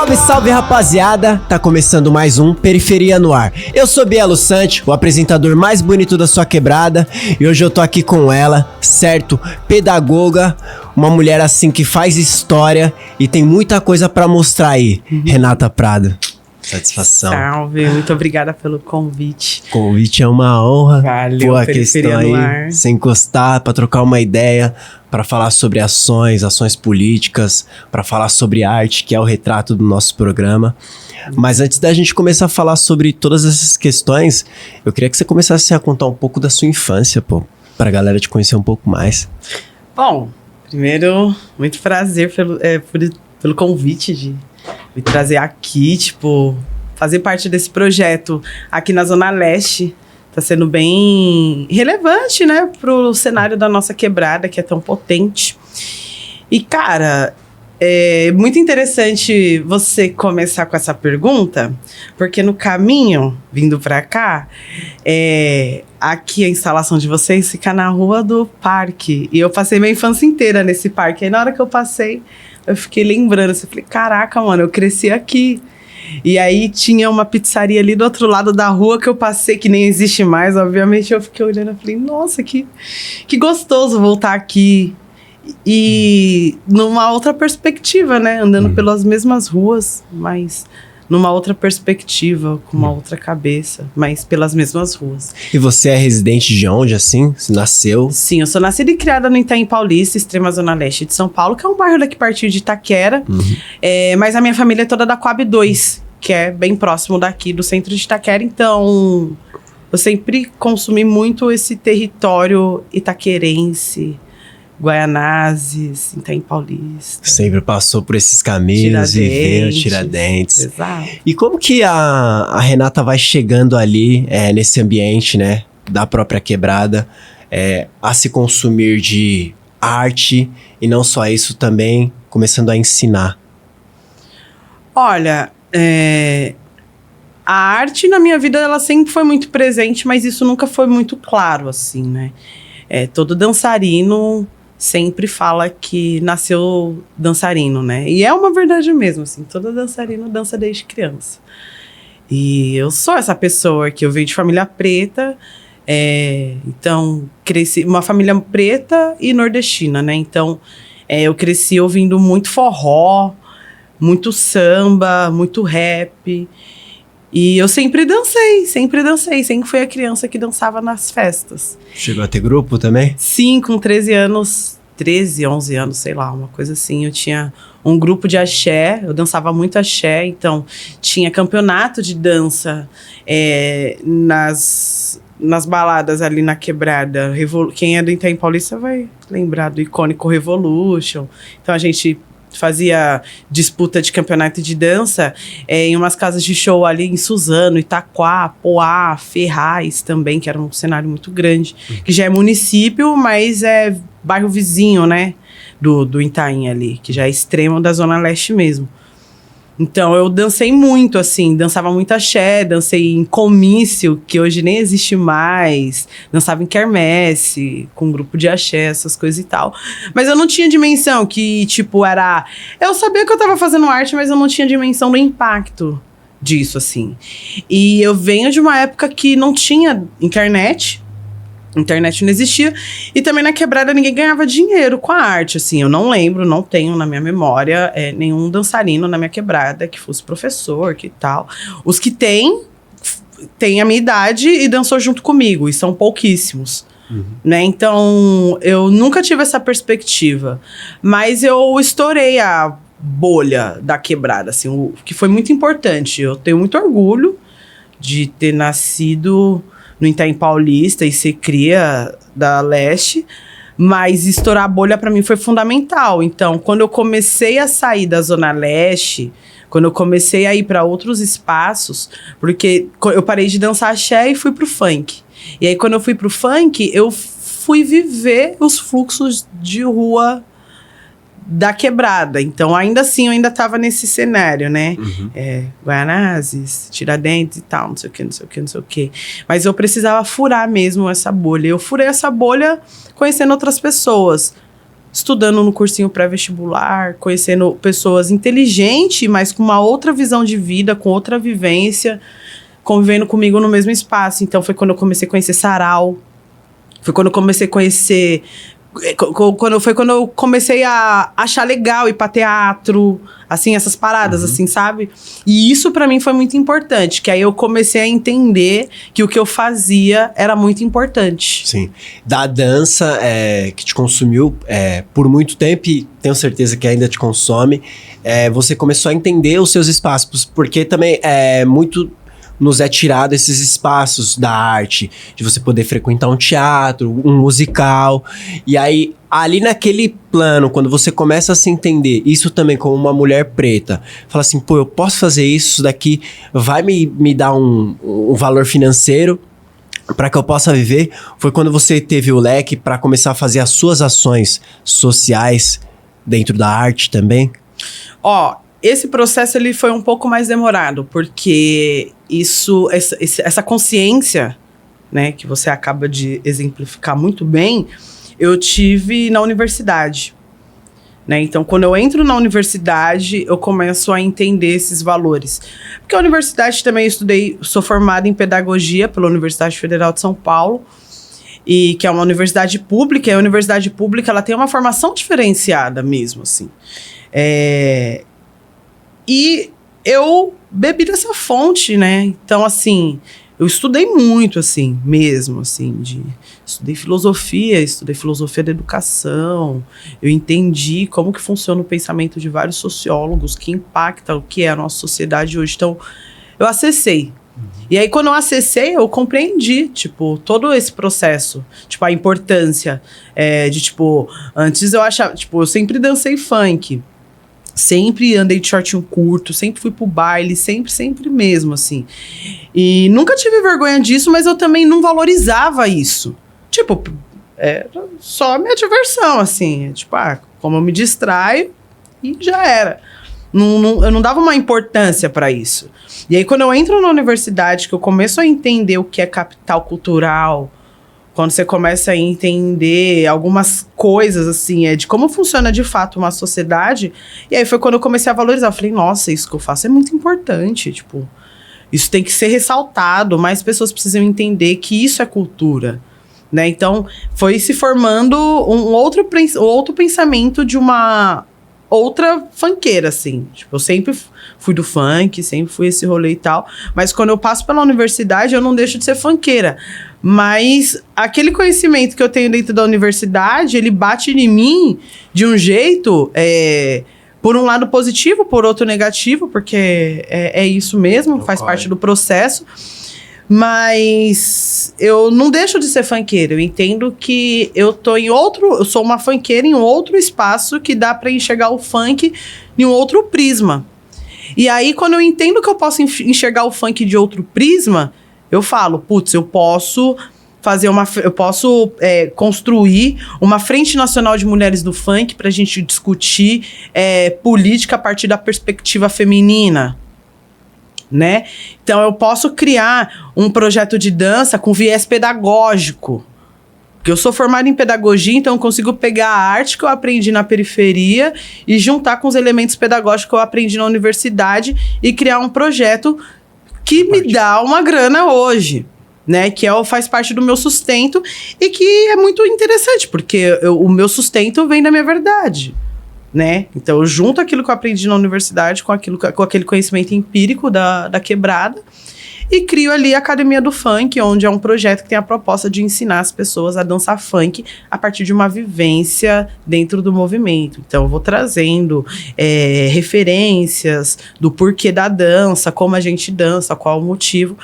Salve, salve, rapaziada! Tá começando mais um Periferia no Ar. Eu sou Bielo Sante, o apresentador mais bonito da sua quebrada, e hoje eu tô aqui com ela, certo? Pedagoga, uma mulher assim que faz história e tem muita coisa pra mostrar aí. Renata Prado. Satisfação. Salve, muito obrigada pelo convite. O convite é uma honra. Valeu, a questão aí, sem encostar, pra trocar uma ideia, pra falar sobre ações políticas, pra falar sobre arte, que é o retrato do nosso programa. Mas antes da gente começar a falar sobre todas essas questões, eu queria que você começasse a contar um pouco da sua infância, pô, pra galera te conhecer um pouco mais. Bom, primeiro, muito prazer pelo convite de me trazer aqui, tipo, fazer parte desse projeto aqui na Zona Leste. Tá sendo bem relevante, né, pro cenário da nossa quebrada, que é tão potente. E, cara, é muito interessante você começar com essa pergunta, porque no caminho, vindo pra cá, aqui a instalação de vocês fica na Rua do Parque. E eu passei minha infância inteira nesse parque. Aí, na hora que eu passei, eu fiquei lembrando, assim, falei, caraca, mano, eu cresci aqui. E aí tinha uma pizzaria ali do outro lado da rua que eu passei, que nem existe mais, obviamente. Eu fiquei olhando e falei, nossa, que gostoso voltar aqui. E numa outra perspectiva, né? Andando pelas mesmas ruas, mas numa outra perspectiva, com uma outra cabeça, mas pelas mesmas ruas. E você é residente de onde, assim? Você nasceu? Sim, eu sou nascida e criada no Itaim Paulista, extrema zona leste de São Paulo, que é um bairro daqui pertinho de Itaquera. Mas a minha família é toda da Coab 2, que é bem próximo daqui do centro de Itaquera. Então, eu sempre consumi muito esse território itaquerense, Guaianazes, Itaim Paulista. Sempre passou por esses caminhos, viveu Tiradentes. Exato. E como que a Renata vai chegando ali, nesse ambiente, né, da própria quebrada, a se consumir de arte e não só isso, também começando a ensinar? Olha, a arte na minha vida, ela sempre foi muito presente, mas isso nunca foi muito claro, assim, né? Todo dançarino sempre fala que nasceu dançarino, né? E é uma verdade mesmo, assim, todo dançarino dança desde criança. E eu sou essa pessoa que eu venho de família preta, então cresci uma família preta e nordestina, né? Então eu cresci ouvindo muito forró, muito samba, muito rap. E eu sempre dancei, sempre fui a criança que dançava nas festas. Chegou a ter grupo também? Sim, com 13 anos, 11 anos, sei lá, uma coisa assim. Eu tinha um grupo de axé, eu dançava muito axé, então tinha campeonato de dança nas baladas ali na quebrada. Quem é do Itaim Paulista vai lembrar do icônico Revolution. Então a gente fazia disputa de campeonato de dança em umas casas de show ali em Suzano, Itaquá, Poá, Ferraz também, que era um cenário muito grande, que já é município, mas é bairro vizinho, né, do Itaim ali, que já é extremo da Zona Leste mesmo. Então, eu dancei muito, assim, dançava muito axé, dancei em comício, que hoje nem existe mais, dançava em quermesse, com um grupo de axé, essas coisas e tal. Mas eu não tinha dimensão que, tipo, era... Eu sabia que eu tava fazendo arte, mas eu não tinha dimensão do impacto disso, assim. E eu venho de uma época que não tinha internet não existia, e também na quebrada ninguém ganhava dinheiro com a arte, assim, eu não lembro, não tenho na minha memória nenhum dançarino na minha quebrada que fosse professor, que tal. Os que tem a minha idade e dançou junto comigo, e são pouquíssimos, né, então eu nunca tive essa perspectiva, mas eu estourei a bolha da quebrada, assim, o que foi muito importante. Eu tenho muito orgulho de ter nascido no Itaim Paulista e ser cria da Leste, mas estourar a bolha para mim foi fundamental. Então, quando eu comecei a sair da Zona Leste, quando eu comecei a ir para outros espaços, porque eu parei de dançar axé e fui pro funk. E aí, quando eu fui pro funk, eu fui viver os fluxos de rua da quebrada. Então, ainda assim, eu ainda tava nesse cenário, né? Guaianazes, Tiradentes e tal, não sei o que. Mas eu precisava furar mesmo essa bolha. Eu furei essa bolha conhecendo outras pessoas. estudando no cursinho pré-vestibular, conhecendo pessoas inteligentes, mas com uma outra visão de vida, com outra vivência, convivendo comigo no mesmo espaço. Então foi quando eu comecei a conhecer sarau, foi quando eu comecei a conhecer... Foi quando eu comecei a achar legal ir pra teatro, assim, essas paradas, assim, sabe? E isso pra mim foi muito importante, que aí eu comecei a entender que o que eu fazia era muito importante. Sim. Da dança que te consumiu por muito tempo, e tenho certeza que ainda te consome, você começou a entender os seus espaços, porque também muito... nos é tirado esses espaços da arte, de você poder frequentar um teatro, um musical, e aí, ali naquele plano, quando você começa a se entender, isso também como uma mulher preta, fala assim, pô, eu posso fazer isso daqui, vai me dar um valor financeiro para que eu possa viver, foi quando você teve o leque para começar a fazer as suas ações sociais dentro da arte também? Esse processo ele foi um pouco mais demorado, porque essa consciência, né, que você acaba de exemplificar muito bem, eu tive na universidade, né? Então, quando eu entro na universidade, eu começo a entender esses valores. Porque a universidade também eu estudei, sou formada em pedagogia pela Universidade Federal de São Paulo, e que é uma universidade pública, e a universidade pública ela tem uma formação diferenciada mesmo, assim. E eu bebi dessa fonte, né? Então, assim, eu estudei muito, assim, mesmo, assim, estudei filosofia da educação, eu entendi como que funciona o pensamento de vários sociólogos, que impacta o que é a nossa sociedade hoje. Então, eu acessei. E aí, quando eu acessei, eu compreendi, tipo, todo esse processo, tipo, a importância de, tipo, antes eu achava, tipo, eu sempre dancei funk, sempre andei de shortinho curto, sempre fui pro baile, sempre mesmo, assim. E nunca tive vergonha disso, mas eu também não valorizava isso. Tipo, só a minha diversão, assim. Tipo, como eu me distraio e já era. Eu não dava uma importância pra isso. E aí, quando eu entro na universidade, que eu começo a entender o que é capital cultural, quando você começa a entender algumas coisas, assim, de como funciona de fato uma sociedade. E aí foi quando eu comecei a valorizar. Eu falei, nossa, isso que eu faço é muito importante, tipo, isso tem que ser ressaltado, mais pessoas precisam entender que isso é cultura, né? Então, foi se formando um outro pensamento de uma outra funkeira, assim. Tipo, eu sempre fui do funk, sempre fui esse rolê e tal, mas quando eu passo pela universidade, eu não deixo de ser funkeira. Mas aquele conhecimento que eu tenho dentro da universidade, ele bate em mim de um jeito, por um lado positivo, por outro negativo, porque é isso mesmo, faz parte do processo. Mas eu não deixo de ser funkeira. Eu entendo que eu sou uma funkeira em outro espaço que dá pra enxergar o funk em um outro prisma. E aí, quando eu entendo que eu posso enxergar o funk de outro prisma, eu falo, putz, eu posso construir uma Frente Nacional de Mulheres do Funk pra gente discutir política a partir da perspectiva feminina, né? Então, eu posso criar um projeto de dança com viés pedagógico. Porque eu sou formada em pedagogia, então eu consigo pegar a arte que eu aprendi na periferia e juntar com os elementos pedagógicos que eu aprendi na universidade e criar um projeto que me dá uma grana hoje, né? Que faz parte do meu sustento e que é muito interessante, porque o meu sustento vem da minha verdade, né? Então eu junto aquilo que eu aprendi na universidade com aquele conhecimento empírico da quebrada e crio ali a Academia do Funk, onde é um projeto que tem a proposta de ensinar as pessoas a dançar funk a partir de uma vivência dentro do movimento. Então, eu vou trazendo referências do porquê da dança, como a gente dança, qual o motivo.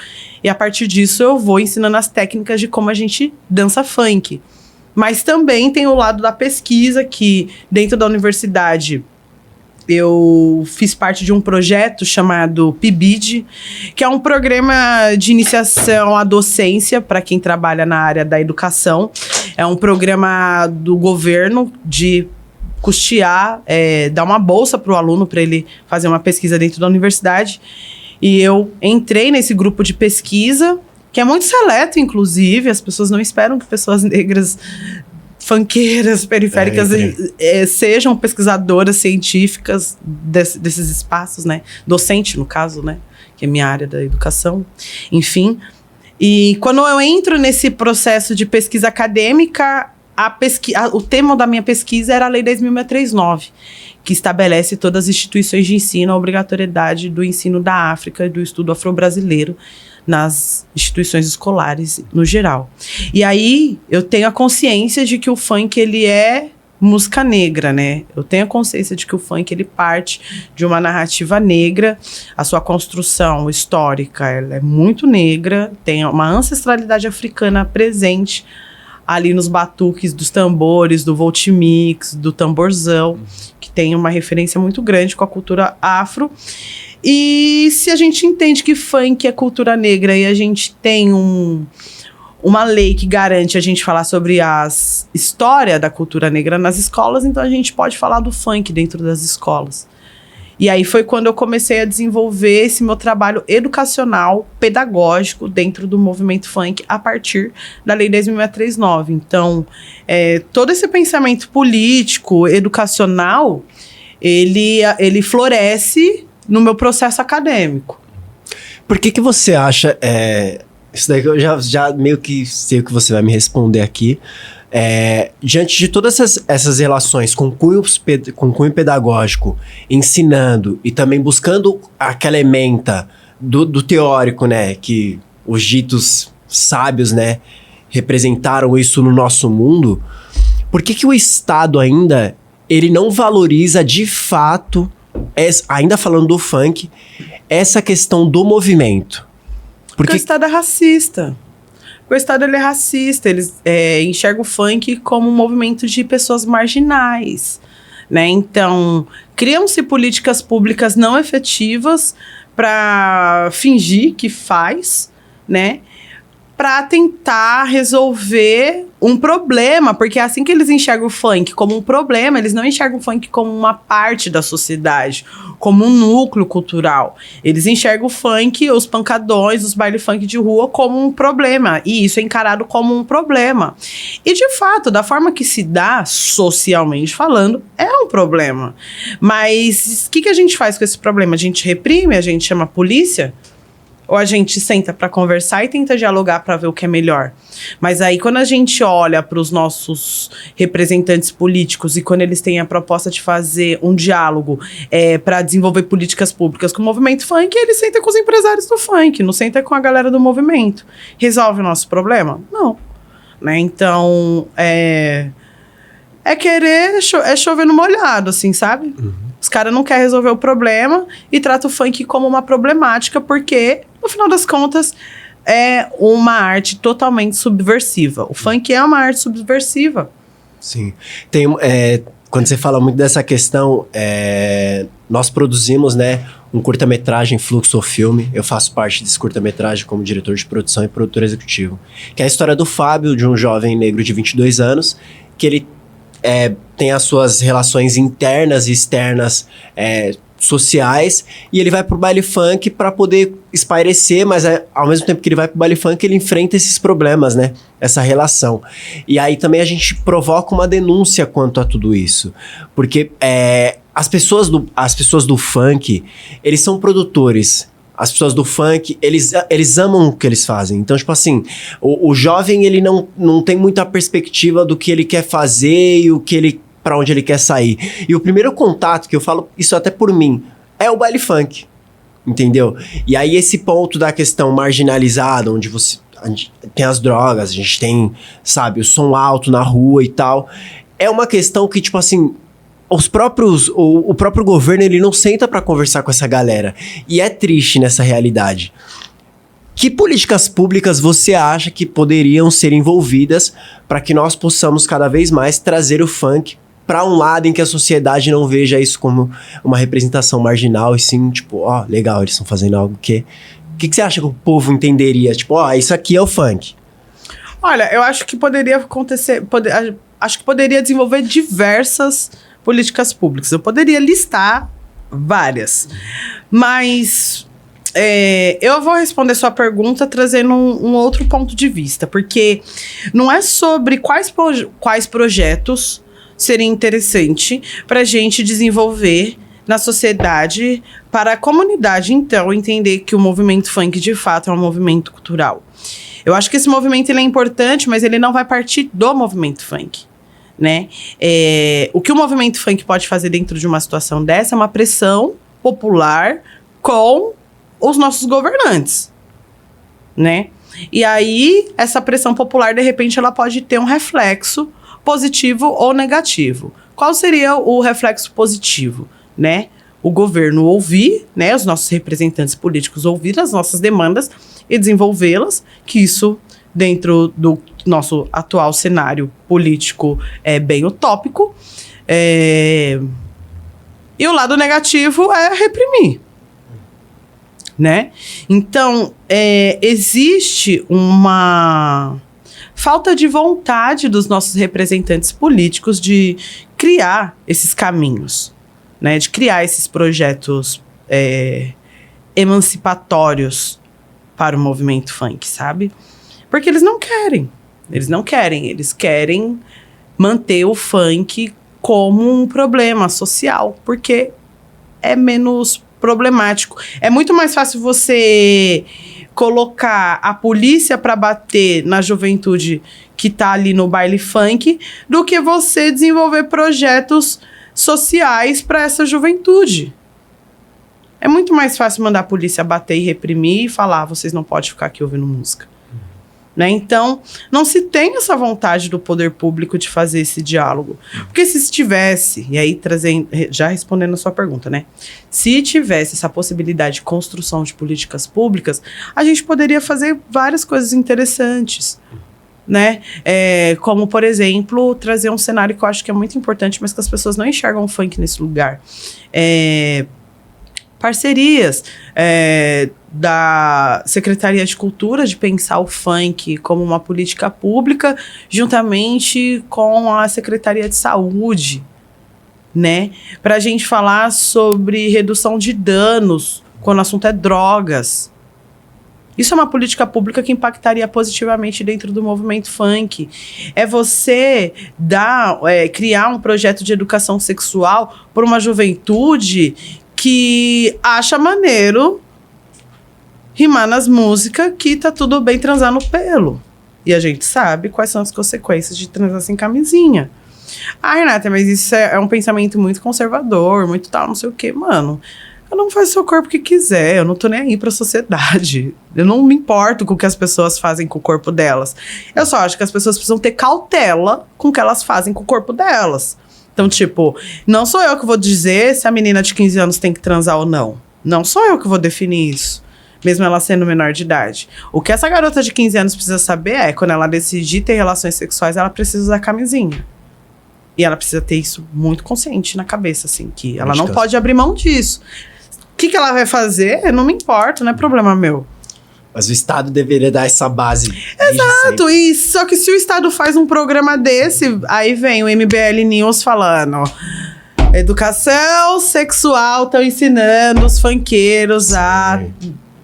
E a partir disso, eu vou ensinando as técnicas de como a gente dança funk. Mas também tem o lado da pesquisa, que dentro da universidade eu fiz parte de um projeto chamado PIBID, que é um programa de iniciação à docência para quem trabalha na área da educação. É um programa do governo de custear, dar uma bolsa para o aluno para ele fazer uma pesquisa dentro da universidade. E eu entrei nesse grupo de pesquisa, que é muito seleto, inclusive. As pessoas não esperam que pessoas negras funkeiras periféricas sejam pesquisadoras científicas desses espaços, né? Docente, no caso, né? Que é minha área da educação. Enfim. E quando eu entro nesse processo de pesquisa acadêmica, o tema da minha pesquisa era a Lei 10.639, que estabelece todas as instituições de ensino a obrigatoriedade do ensino da África e do estudo afro-brasileiro nas instituições escolares no geral. E aí eu tenho a consciência de que o funk ele é música negra, né? Eu tenho a consciência de que o funk ele parte de uma narrativa negra, a sua construção histórica ela é muito negra, tem uma ancestralidade africana presente ali nos batuques dos tambores, do voltimix, do tamborzão, que tem uma referência muito grande com a cultura afro. E se a gente entende que funk é cultura negra e a gente tem uma lei que garante a gente falar sobre a história da cultura negra nas escolas, então a gente pode falar do funk dentro das escolas. E aí foi quando eu comecei a desenvolver esse meu trabalho educacional, pedagógico, dentro do movimento funk, a partir da Lei 10.639. Então, todo esse pensamento político, educacional, ele floresce no meu processo acadêmico. Por que você acha... isso daí eu já meio que sei o que você vai me responder aqui. Diante de todas essas relações com cunho pedagógico, ensinando e também buscando aquela ementa do teórico, né? Que os ditos sábios, né? Representaram isso no nosso mundo. Por que o Estado ainda ele não valoriza de fato, ainda falando do funk, essa questão do movimento? Porque o Estado é racista. O Estado ele é racista, ele enxerga o funk como um movimento de pessoas marginais, né? Então, criam-se políticas públicas não efetivas para fingir que faz, né? Para tentar resolver um problema, porque é assim que eles enxergam o funk, como um problema, eles não enxergam o funk como uma parte da sociedade, como um núcleo cultural. Eles enxergam o funk, os pancadões, os baile funk de rua como um problema, e isso é encarado como um problema. E de fato, da forma que se dá, socialmente falando, é um problema. Mas o que a gente faz com esse problema? A gente reprime, a gente chama a polícia? Ou a gente senta para conversar e tenta dialogar para ver o que é melhor? Mas aí, quando a gente olha para os nossos representantes políticos e quando eles têm a proposta de fazer um diálogo para desenvolver políticas públicas com o movimento funk, eles sentam com os empresários do funk, não sentam com a galera do movimento. Resolve o nosso problema? Não. Né? Então, querer chover no molhado, assim, sabe? Uhum. Os caras não querem resolver o problema e tratam o funk como uma problemática porque, no final das contas, é uma arte totalmente subversiva. O funk é uma arte subversiva. Sim. Quando você fala muito dessa questão, nós produzimos, né, um curta-metragem Fluxo Filme. Eu faço parte desse curta-metragem como diretor de produção e produtor executivo. Que é a história do Fábio, de um jovem negro de 22 anos, que ele tem as suas relações internas e externas sociais, e ele vai pro baile funk para poder espairecer, mas ao mesmo tempo que ele vai pro baile funk, ele enfrenta esses problemas, né? Essa relação. E aí também a gente provoca uma denúncia quanto a tudo isso. Porque as pessoas do funk, eles são produtores. As pessoas do funk, eles amam o que eles fazem. Então, tipo assim, o jovem, ele não tem muita perspectiva do que ele quer fazer e pra onde ele quer sair. E o primeiro contato, que eu falo isso até por mim, é o baile funk. Entendeu? E aí esse ponto da questão marginalizada, onde a gente tem as drogas, a gente tem, sabe, o som alto na rua e tal. É uma questão que, tipo assim, o próprio governo, ele não senta para conversar com essa galera. E é triste nessa realidade. Que políticas públicas você acha que poderiam ser envolvidas para que nós possamos cada vez mais trazer o funk para um lado em que a sociedade não veja isso como uma representação marginal, e sim, tipo, legal, eles estão fazendo algo que... O que você acha que o povo entenderia? Tipo, isso aqui é o funk. Olha, eu acho que poderia acontecer... acho que poderia desenvolver diversas políticas públicas. Eu poderia listar várias. Mas eu vou responder sua pergunta trazendo um outro ponto de vista, porque não é sobre quais projetos seria interessante para a gente desenvolver na sociedade, para a comunidade, então, entender que o movimento funk, de fato, é um movimento cultural. Eu acho que esse movimento ele é importante, mas ele não vai partir do movimento funk, né? O que o movimento funk pode fazer dentro de uma situação dessa é uma pressão popular com os nossos governantes, né? E aí, essa pressão popular, de repente, ela pode ter um reflexo positivo ou negativo. Qual seria o reflexo positivo, né? O governo ouvir, né, os nossos representantes políticos ouvir as nossas demandas e desenvolvê-las, que isso, dentro do nosso atual cenário político, é bem utópico. E o lado negativo é reprimir, né? Então, existe uma falta de vontade dos nossos representantes políticos de criar esses caminhos, né? De criar esses projetos emancipatórios para o movimento funk, sabe? Porque eles não querem. Eles querem manter o funk como um problema social, porque é menos problemático. É muito mais fácil você colocar a polícia para bater na juventude que tá ali no baile funk do que você desenvolver projetos sociais para essa juventude. É muito mais fácil mandar a polícia bater e reprimir e falar, vocês não podem ficar aqui ouvindo música. Né? Então, não se tem essa vontade do poder público de fazer esse diálogo. Porque se tivesse, e aí já respondendo a sua pergunta, né? Se tivesse essa possibilidade de construção de políticas públicas, a gente poderia fazer várias coisas interessantes, né? Como, por exemplo, trazer um cenário que eu acho que é muito importante, mas que as pessoas não enxergam o funk nesse lugar. Parcerias da Secretaria de Cultura de pensar o funk como uma política pública juntamente com a Secretaria de Saúde, né? Para a gente falar sobre redução de danos quando o assunto é drogas. Isso é uma política pública que impactaria positivamente dentro do movimento funk. É você criar um projeto de educação sexual para uma juventude que acha maneiro rimar nas músicas que tá tudo bem transar no pelo. E a gente sabe quais são as consequências de transar sem camisinha. Renata, mas isso é um pensamento muito conservador, muito tal, não sei o quê. Mano, cada um faz o seu corpo que quiser, eu não tô nem aí pra sociedade. Eu não me importo com o que as pessoas fazem com o corpo delas. Eu só acho que as pessoas precisam ter cautela com o que elas fazem com o corpo delas. Então, tipo, não sou eu que vou dizer se a menina de 15 anos tem que transar ou não. Não sou eu que vou definir isso, mesmo ela sendo menor de idade. O que essa garota de 15 anos precisa saber é, quando ela decidir ter relações sexuais, ela precisa usar camisinha. E ela precisa ter isso muito consciente na cabeça, assim, que ela não pode abrir mão disso. O que ela vai fazer? Não me importa, não é problema meu. Mas o Estado deveria dar essa base. Exato, e só que se o Estado faz um programa desse, aí vem o MBL News falando, educação sexual, estão ensinando os funkeiros a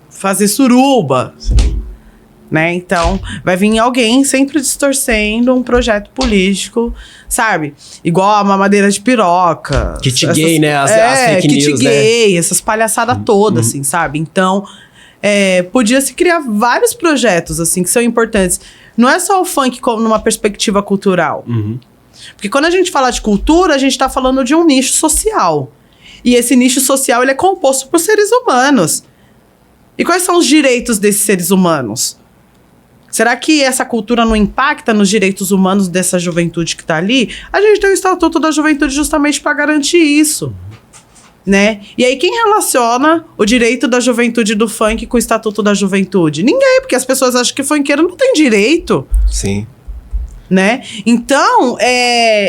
fazer suruba. Sim. Né? Então, vai vir alguém sempre distorcendo um projeto político, sabe? Igual a mamadeira de piroca. Kit gay, né? As fake news, kit gay, essas palhaçadas todas, assim, sabe? Então, podia se criar vários projetos, assim, que são importantes. Não é só o funk como numa perspectiva cultural. Porque quando a gente fala de cultura, a gente tá falando de um nicho social. E esse nicho social, ele é composto por seres humanos. E quais são os direitos desses seres humanos? Será que essa cultura não impacta nos direitos humanos dessa juventude que tá ali? A gente tem o Estatuto da Juventude justamente para garantir isso, né? E aí quem relaciona o direito da juventude do funk com o Estatuto da Juventude? Ninguém, porque as pessoas acham que funkeiro não tem direito. Sim. Né? Então,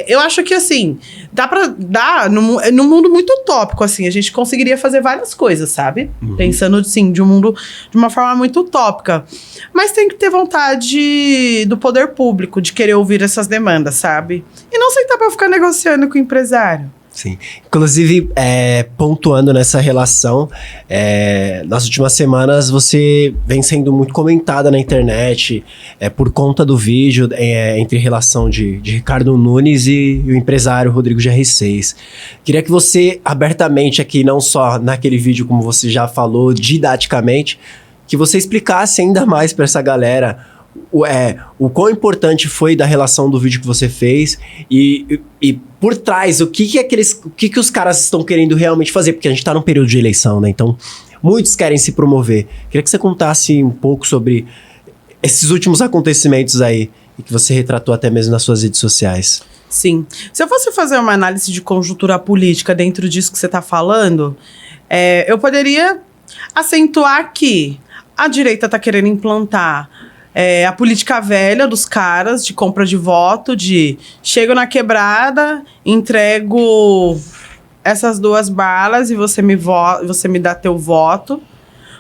eu acho que, assim, dá pra dar, num mundo muito utópico, assim, a gente conseguiria fazer várias coisas, sabe? Pensando, assim, de um mundo de uma forma muito utópica. Mas tem que ter vontade do poder público de querer ouvir essas demandas, sabe? E não sentar pra ficar negociando com o empresário. Sim. Inclusive, pontuando nessa relação, nas últimas semanas você vem sendo muito comentada na internet por conta do vídeo entre relação de Ricardo Nunes e o empresário Rodrigo GR6. Queria que você, abertamente aqui, não só naquele vídeo como você já falou, didaticamente, que você explicasse ainda mais para essa galera o quão importante foi da relação do vídeo que você fez e por trás, o que os caras estão querendo realmente fazer, porque a gente tá num período de eleição, né? Então, muitos querem se promover. Queria que você contasse um pouco sobre esses últimos acontecimentos aí, e que você retratou até mesmo nas suas redes sociais. Sim. Se eu fosse fazer uma análise de conjuntura política dentro disso que você tá falando, eu poderia acentuar que a direita tá querendo implantar a política velha dos caras de compra de voto, de chego na quebrada, entrego essas 2 balas e você me dá teu voto.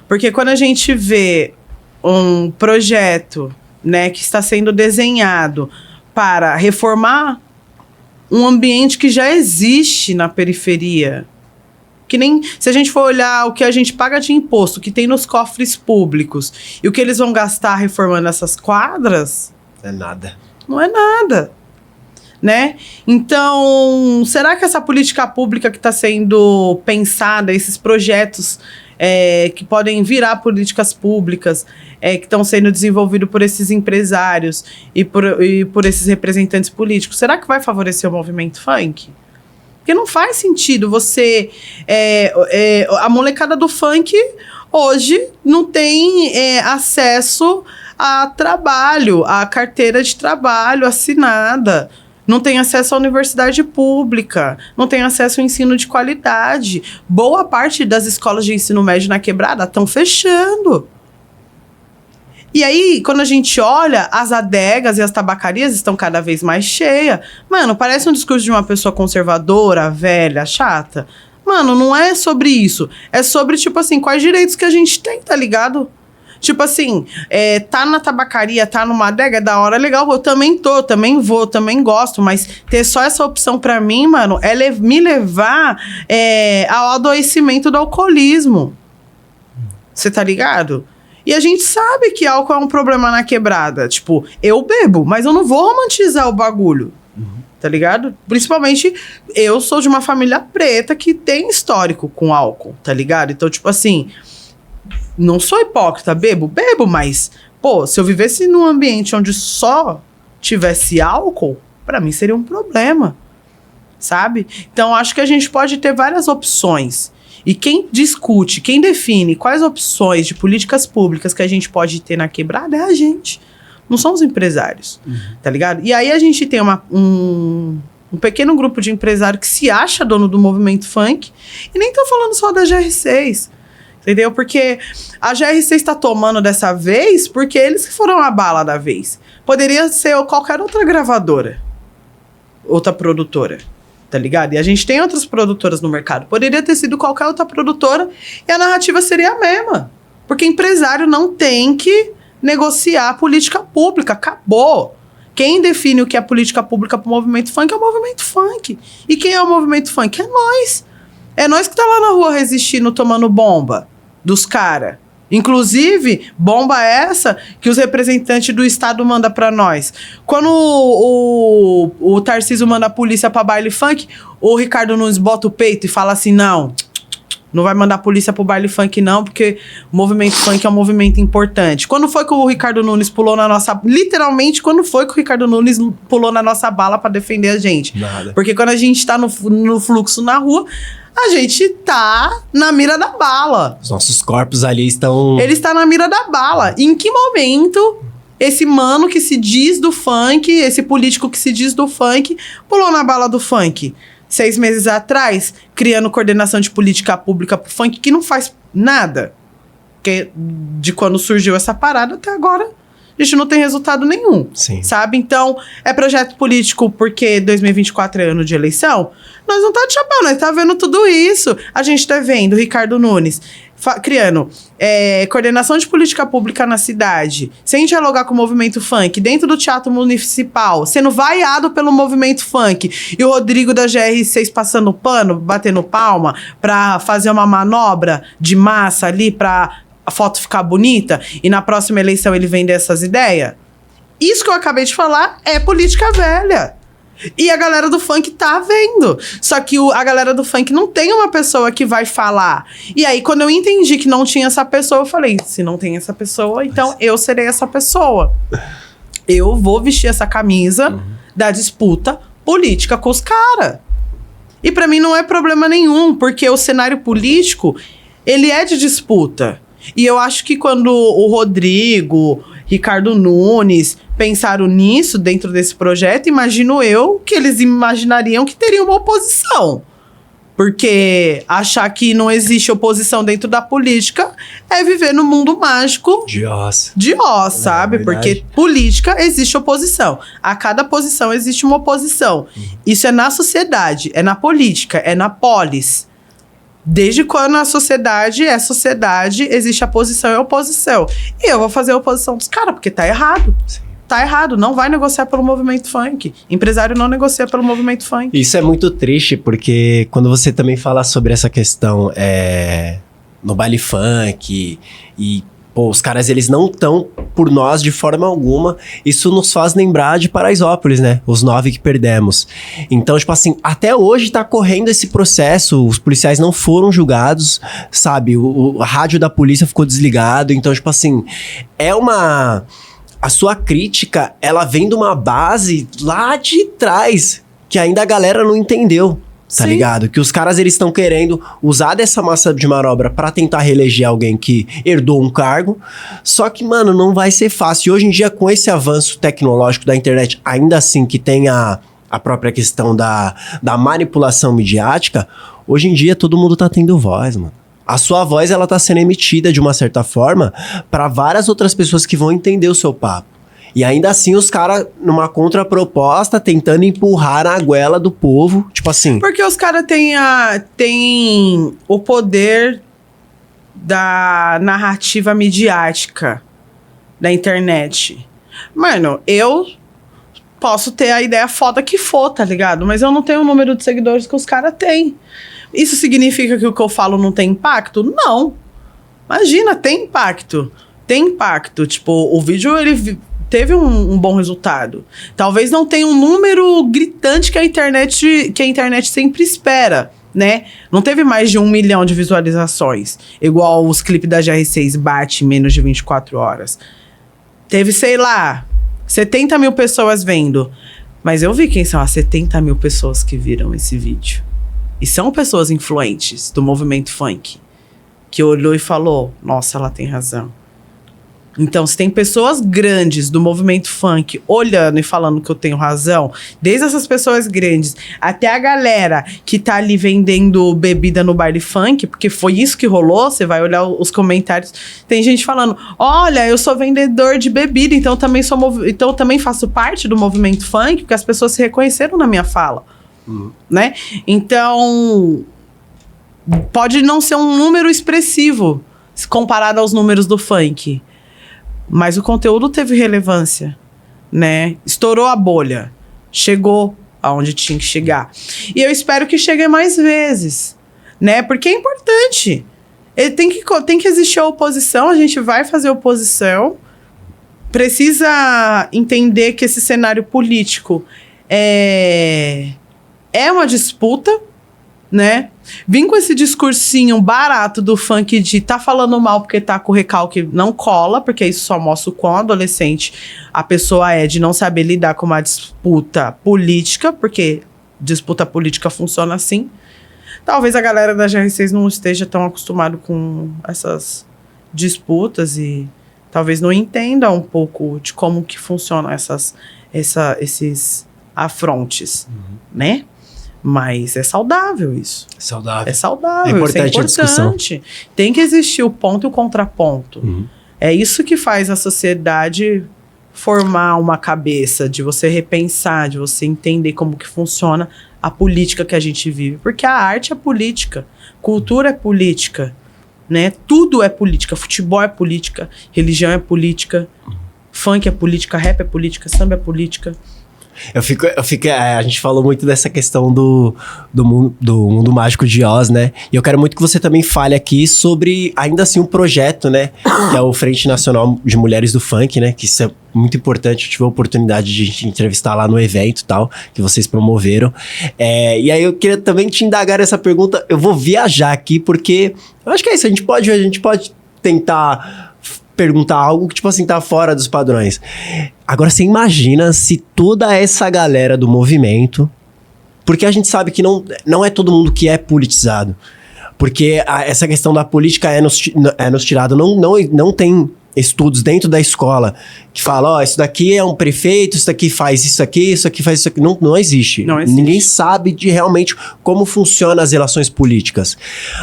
Porque quando a gente vê um projeto, né, que está sendo desenhado para reformar um ambiente que já existe na periferia, que nem se a gente for olhar o que a gente paga de imposto, que tem nos cofres públicos, e o que eles vão gastar reformando essas quadras... É nada. Não é nada, né? Então, será que essa política pública que está sendo pensada, esses projetos que podem virar políticas públicas, que estão sendo desenvolvidos por esses empresários e por esses representantes políticos, será que vai favorecer o movimento funk? Porque não faz sentido você... a molecada do funk hoje não tem acesso a trabalho, a carteira de trabalho assinada, não tem acesso à universidade pública, não tem acesso ao ensino de qualidade. Boa parte das escolas de ensino médio na quebrada estão fechando. E aí, quando a gente olha, as adegas e as tabacarias estão cada vez mais cheias. Mano, parece um discurso de uma pessoa conservadora, velha, chata. Mano, não é sobre isso. É sobre, tipo assim, quais direitos que a gente tem, tá ligado? Tipo assim, tá na tabacaria, tá numa adega, é da hora, legal. Eu também também vou, também gosto. Mas ter só essa opção pra mim, mano, é me levar ao adoecimento do alcoolismo. Você tá ligado? E a gente sabe que álcool é um problema na quebrada. Tipo, eu bebo, mas eu não vou romantizar o bagulho. Tá ligado? Principalmente, eu sou de uma família preta que tem histórico com álcool, tá ligado? Então, tipo assim, não sou hipócrita, bebo, mas, pô, se eu vivesse num ambiente onde só tivesse álcool, pra mim seria um problema, sabe? Então, acho que a gente pode ter várias opções. E quem discute, quem define quais opções de políticas públicas que a gente pode ter na quebrada é a gente. Não são os empresários, tá ligado? E aí a gente tem um pequeno grupo de empresário que se acha dono do movimento funk. E nem tô falando só da GR6, entendeu? Porque a GR6 tá tomando dessa vez porque eles que foram a bala da vez. Poderia ser qualquer outra gravadora, outra produtora. Tá ligado? E a gente tem outras produtoras no mercado. Poderia ter sido qualquer outra produtora e a narrativa seria a mesma. Porque empresário não tem que negociar a política pública. Acabou. Quem define o que é política pública pro movimento funk é o movimento funk. E quem é o movimento funk? É nós. É nós que tá lá na rua resistindo, tomando bomba dos caras. Inclusive, bomba essa que os representantes do Estado mandam pra nós. Quando o Tarcísio manda a polícia pra baile funk, o Ricardo Nunes bota o peito e fala assim, não vai mandar a polícia pro baile funk não, porque o movimento funk é um movimento importante. Quando foi que o Ricardo Nunes pulou na nossa... Literalmente, quando foi que o Ricardo Nunes pulou na nossa bala pra defender a gente? Nada. Porque quando a gente tá no fluxo na rua... A gente tá na mira da bala. Os nossos corpos ali estão... Ele está na mira da bala. Em que momento esse mano que se diz do funk, esse político que se diz do funk, pulou na bala do funk? 6 meses atrás, criando coordenação de política pública pro funk, que não faz nada. Porque de quando surgiu essa parada até agora, a gente não tem resultado nenhum. Sim. Sabe? Então, é projeto político porque 2024 é ano de eleição? Nós não tá de chapéu, nós tá vendo tudo isso. A gente tá vendo o Ricardo Nunes criando coordenação de política pública na cidade, sem dialogar com o movimento funk, dentro do Teatro Municipal, sendo vaiado pelo movimento funk, e o Rodrigo da GR6 passando pano, batendo palma, pra fazer uma manobra de massa ali, pra a foto ficar bonita, e na próxima eleição ele vender essas ideias? Isso que eu acabei de falar é política velha. E a galera do funk tá vendo. Só que a galera do funk não tem uma pessoa que vai falar. E aí, quando eu entendi que não tinha essa pessoa, eu falei, se não tem essa pessoa, então eu serei essa pessoa. Eu vou vestir essa camisa da disputa política com os caras. E pra mim não é problema nenhum, porque o cenário político, ele é de disputa. E eu acho que quando o Rodrigo, Ricardo Nunes pensaram nisso dentro desse projeto, imagino eu que eles imaginariam que teria uma oposição. Porque achar que não existe oposição dentro da política é viver no mundo mágico de Oz, sabe? Porque política existe oposição. A cada posição existe uma oposição. Isso é na sociedade, é na política, é na polis. Desde quando a sociedade é sociedade, existe a posição e a oposição. E eu vou fazer a oposição dos caras, porque tá errado. Sim. Tá errado, não vai negociar pelo movimento funk. Empresário não negocia pelo movimento funk. Isso é muito triste, porque quando você também fala sobre essa questão no baile funk e pô, os caras, eles não estão por nós de forma alguma. Isso nos faz lembrar de Paraisópolis, né? Os 9 que perdemos. Então, tipo assim, até hoje tá correndo esse processo. Os policiais não foram julgados, sabe? A rádio da polícia ficou desligado. Então, tipo assim, a sua crítica, ela vem de uma base lá de trás, que ainda a galera não entendeu. Tá ligado? Que os caras, eles estão querendo usar dessa massa de manobra pra tentar reeleger alguém que herdou um cargo. Só que, mano, não vai ser fácil. E hoje em dia, com esse avanço tecnológico da internet, ainda assim que tem a própria questão da manipulação midiática, hoje em dia todo mundo tá tendo voz, mano. A sua voz, ela tá sendo emitida de uma certa forma pra várias outras pessoas que vão entender o seu papo. E ainda assim, os caras, numa contraproposta, tentando empurrar a goela do povo, tipo assim... Porque os caras têm o poder da narrativa midiática da internet. Mano, eu posso ter a ideia foda que for, tá ligado? Mas eu não tenho o número de seguidores que os caras têm. Isso significa que o que eu falo não tem impacto? Não. Imagina, tem impacto. Tem impacto. Tipo, o vídeo, ele... teve um bom resultado. Talvez não tenha um número gritante que a internet sempre espera, né? Não teve mais de 1 milhão de visualizações, igual os clipes da GR6 bate em menos de 24 horas. Teve, sei lá, 70 mil pessoas vendo. Mas eu vi quem são as 70 mil pessoas que viram esse vídeo. E são pessoas influentes do movimento funk, que olhou e falou, nossa, ela tem razão. Então, se tem pessoas grandes do movimento funk olhando e falando que eu tenho razão, desde essas pessoas grandes até a galera que tá ali vendendo bebida no baile funk, porque foi isso que rolou, você vai olhar os comentários, tem gente falando, olha, eu sou vendedor de bebida, então eu também faço parte do movimento funk, porque as pessoas se reconheceram na minha fala, né? Então, pode não ser um número expressivo comparado aos números do funk, mas o conteúdo teve relevância, né? Estourou a bolha. Chegou aonde tinha que chegar. E eu espero que chegue mais vezes, né? Porque é importante. Tem que existir a oposição, a gente vai fazer oposição. Precisa entender que esse cenário político é uma disputa, né? Vim com esse discursinho barato do funk de tá falando mal porque tá com recalque, não cola, porque isso só mostra o quão adolescente a pessoa é de não saber lidar com uma disputa política, porque disputa política funciona assim. Talvez a galera da GR6 não esteja tão acostumado com essas disputas e talvez não entenda um pouco de como que funcionam esses afrontes, né? Mas é saudável isso. É saudável. É importante a discussão. Tem que existir o ponto e o contraponto. É isso que faz a sociedade formar uma cabeça, de você repensar, de você entender como que funciona a política que a gente vive. Porque a arte é política, cultura é política, né? Tudo é política. Futebol é política, religião é política, funk é política, rap é política, samba é política. A gente falou muito dessa questão do mundo mágico de Oz, né? E eu quero muito que você também fale aqui sobre, ainda assim, um projeto, né? Que é o Frente Nacional de Mulheres do Funk, né? Que isso é muito importante. Eu tive a oportunidade de entrevistar lá no evento e tal, que vocês promoveram. E aí eu queria também te indagar essa pergunta. Eu vou viajar aqui, porque eu acho que é isso. A gente pode tentar perguntar algo que, tipo assim, tá fora dos padrões. Agora, você imagina se toda essa galera do movimento... Porque a gente sabe que não é todo mundo que é politizado. Porque essa questão da política é nos tirado. Não tem estudos dentro da escola que falam, isso daqui é um prefeito, isso daqui faz isso aqui faz isso aqui. Não existe. Não existe. Ninguém sabe de realmente como funcionam as relações políticas.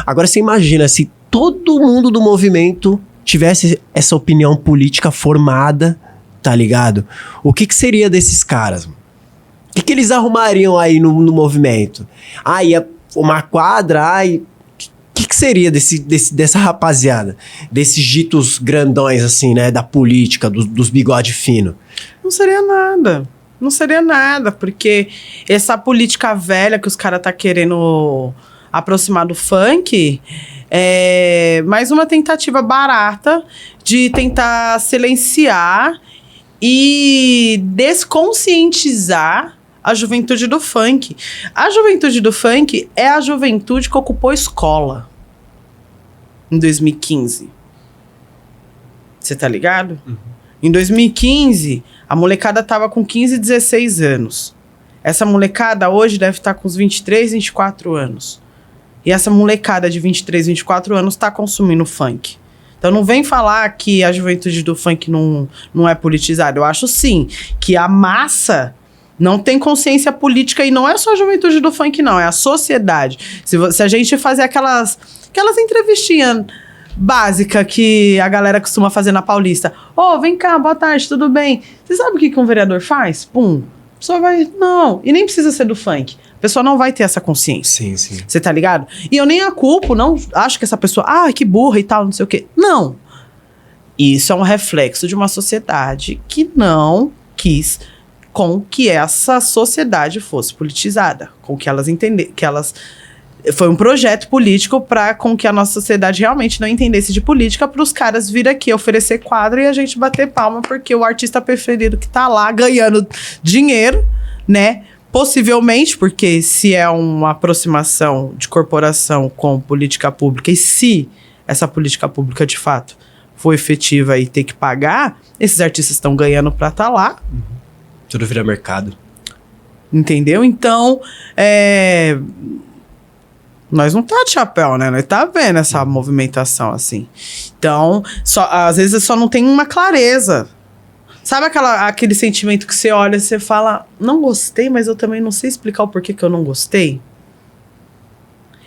Agora, você imagina se todo mundo do movimento tivesse essa opinião política formada, tá ligado? O que seria desses caras? O que eles arrumariam aí no movimento? Ia uma quadra, o que seria dessa rapaziada? Desses ditos grandões, assim, né? Da política, dos bigode fino? Não seria nada. Não seria nada, porque essa política velha que os caras tá querendo aproximar do funk... É mais uma tentativa barata de tentar silenciar e desconscientizar a juventude do funk. A juventude do funk é a juventude que ocupou escola em 2015. Você tá ligado? Uhum. Em 2015, a molecada tava com 15, 16 anos. Essa molecada hoje deve estar com uns 23, 24 anos. E essa molecada de 23, 24 anos tá consumindo funk. Então não vem falar que a juventude do funk não é politizada. Eu acho sim que a massa não tem consciência política e não é só a juventude do funk, não. É a sociedade. Se a gente fazer aquelas entrevistinhas básicas que a galera costuma fazer na Paulista. Vem cá, boa tarde, tudo bem? Você sabe o que um vereador faz? Pum. A pessoa vai... Não. E nem precisa ser do funk. A pessoa não vai ter essa consciência. Sim, sim. Você tá ligado? E eu nem a culpo, não acho que essa pessoa... que burra e tal, não sei o quê. Não. Isso é um reflexo de uma sociedade que não quis com que essa sociedade fosse politizada. Com que elas entendessem... Foi um projeto político com que a nossa sociedade realmente não entendesse de política, para os caras vir aqui oferecer quadro e a gente bater palma porque o artista preferido que tá lá ganhando dinheiro, né? Possivelmente, porque se é uma aproximação de corporação com política pública e se essa política pública de fato for efetiva e ter que pagar, esses artistas estão ganhando para estar lá. Uhum. Tudo vira mercado. Entendeu? Então, nós não tá de chapéu, né? Nós tá vendo essa movimentação assim. Então, às vezes só não tem uma clareza. Sabe aquele sentimento que você olha e você fala, não gostei, mas eu também não sei explicar o porquê que eu não gostei?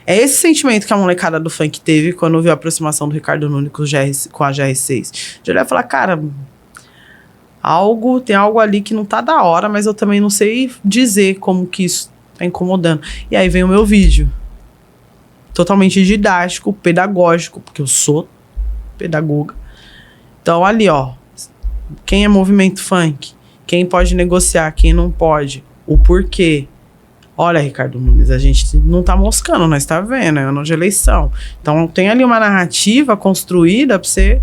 É esse sentimento que a molecada do funk teve quando viu a aproximação do Ricardo Nunes com a GR6. De olhar e falar, cara, tem algo ali que não tá da hora, mas eu também não sei dizer como que isso tá incomodando. E aí vem o meu vídeo. Totalmente didático, pedagógico, porque eu sou pedagoga. Então ali, quem é movimento funk? Quem pode negociar? Quem não pode? O porquê? Olha, Ricardo Nunes, a gente não tá moscando, nós tá vendo, é ano de eleição. Então tem ali uma narrativa construída pra você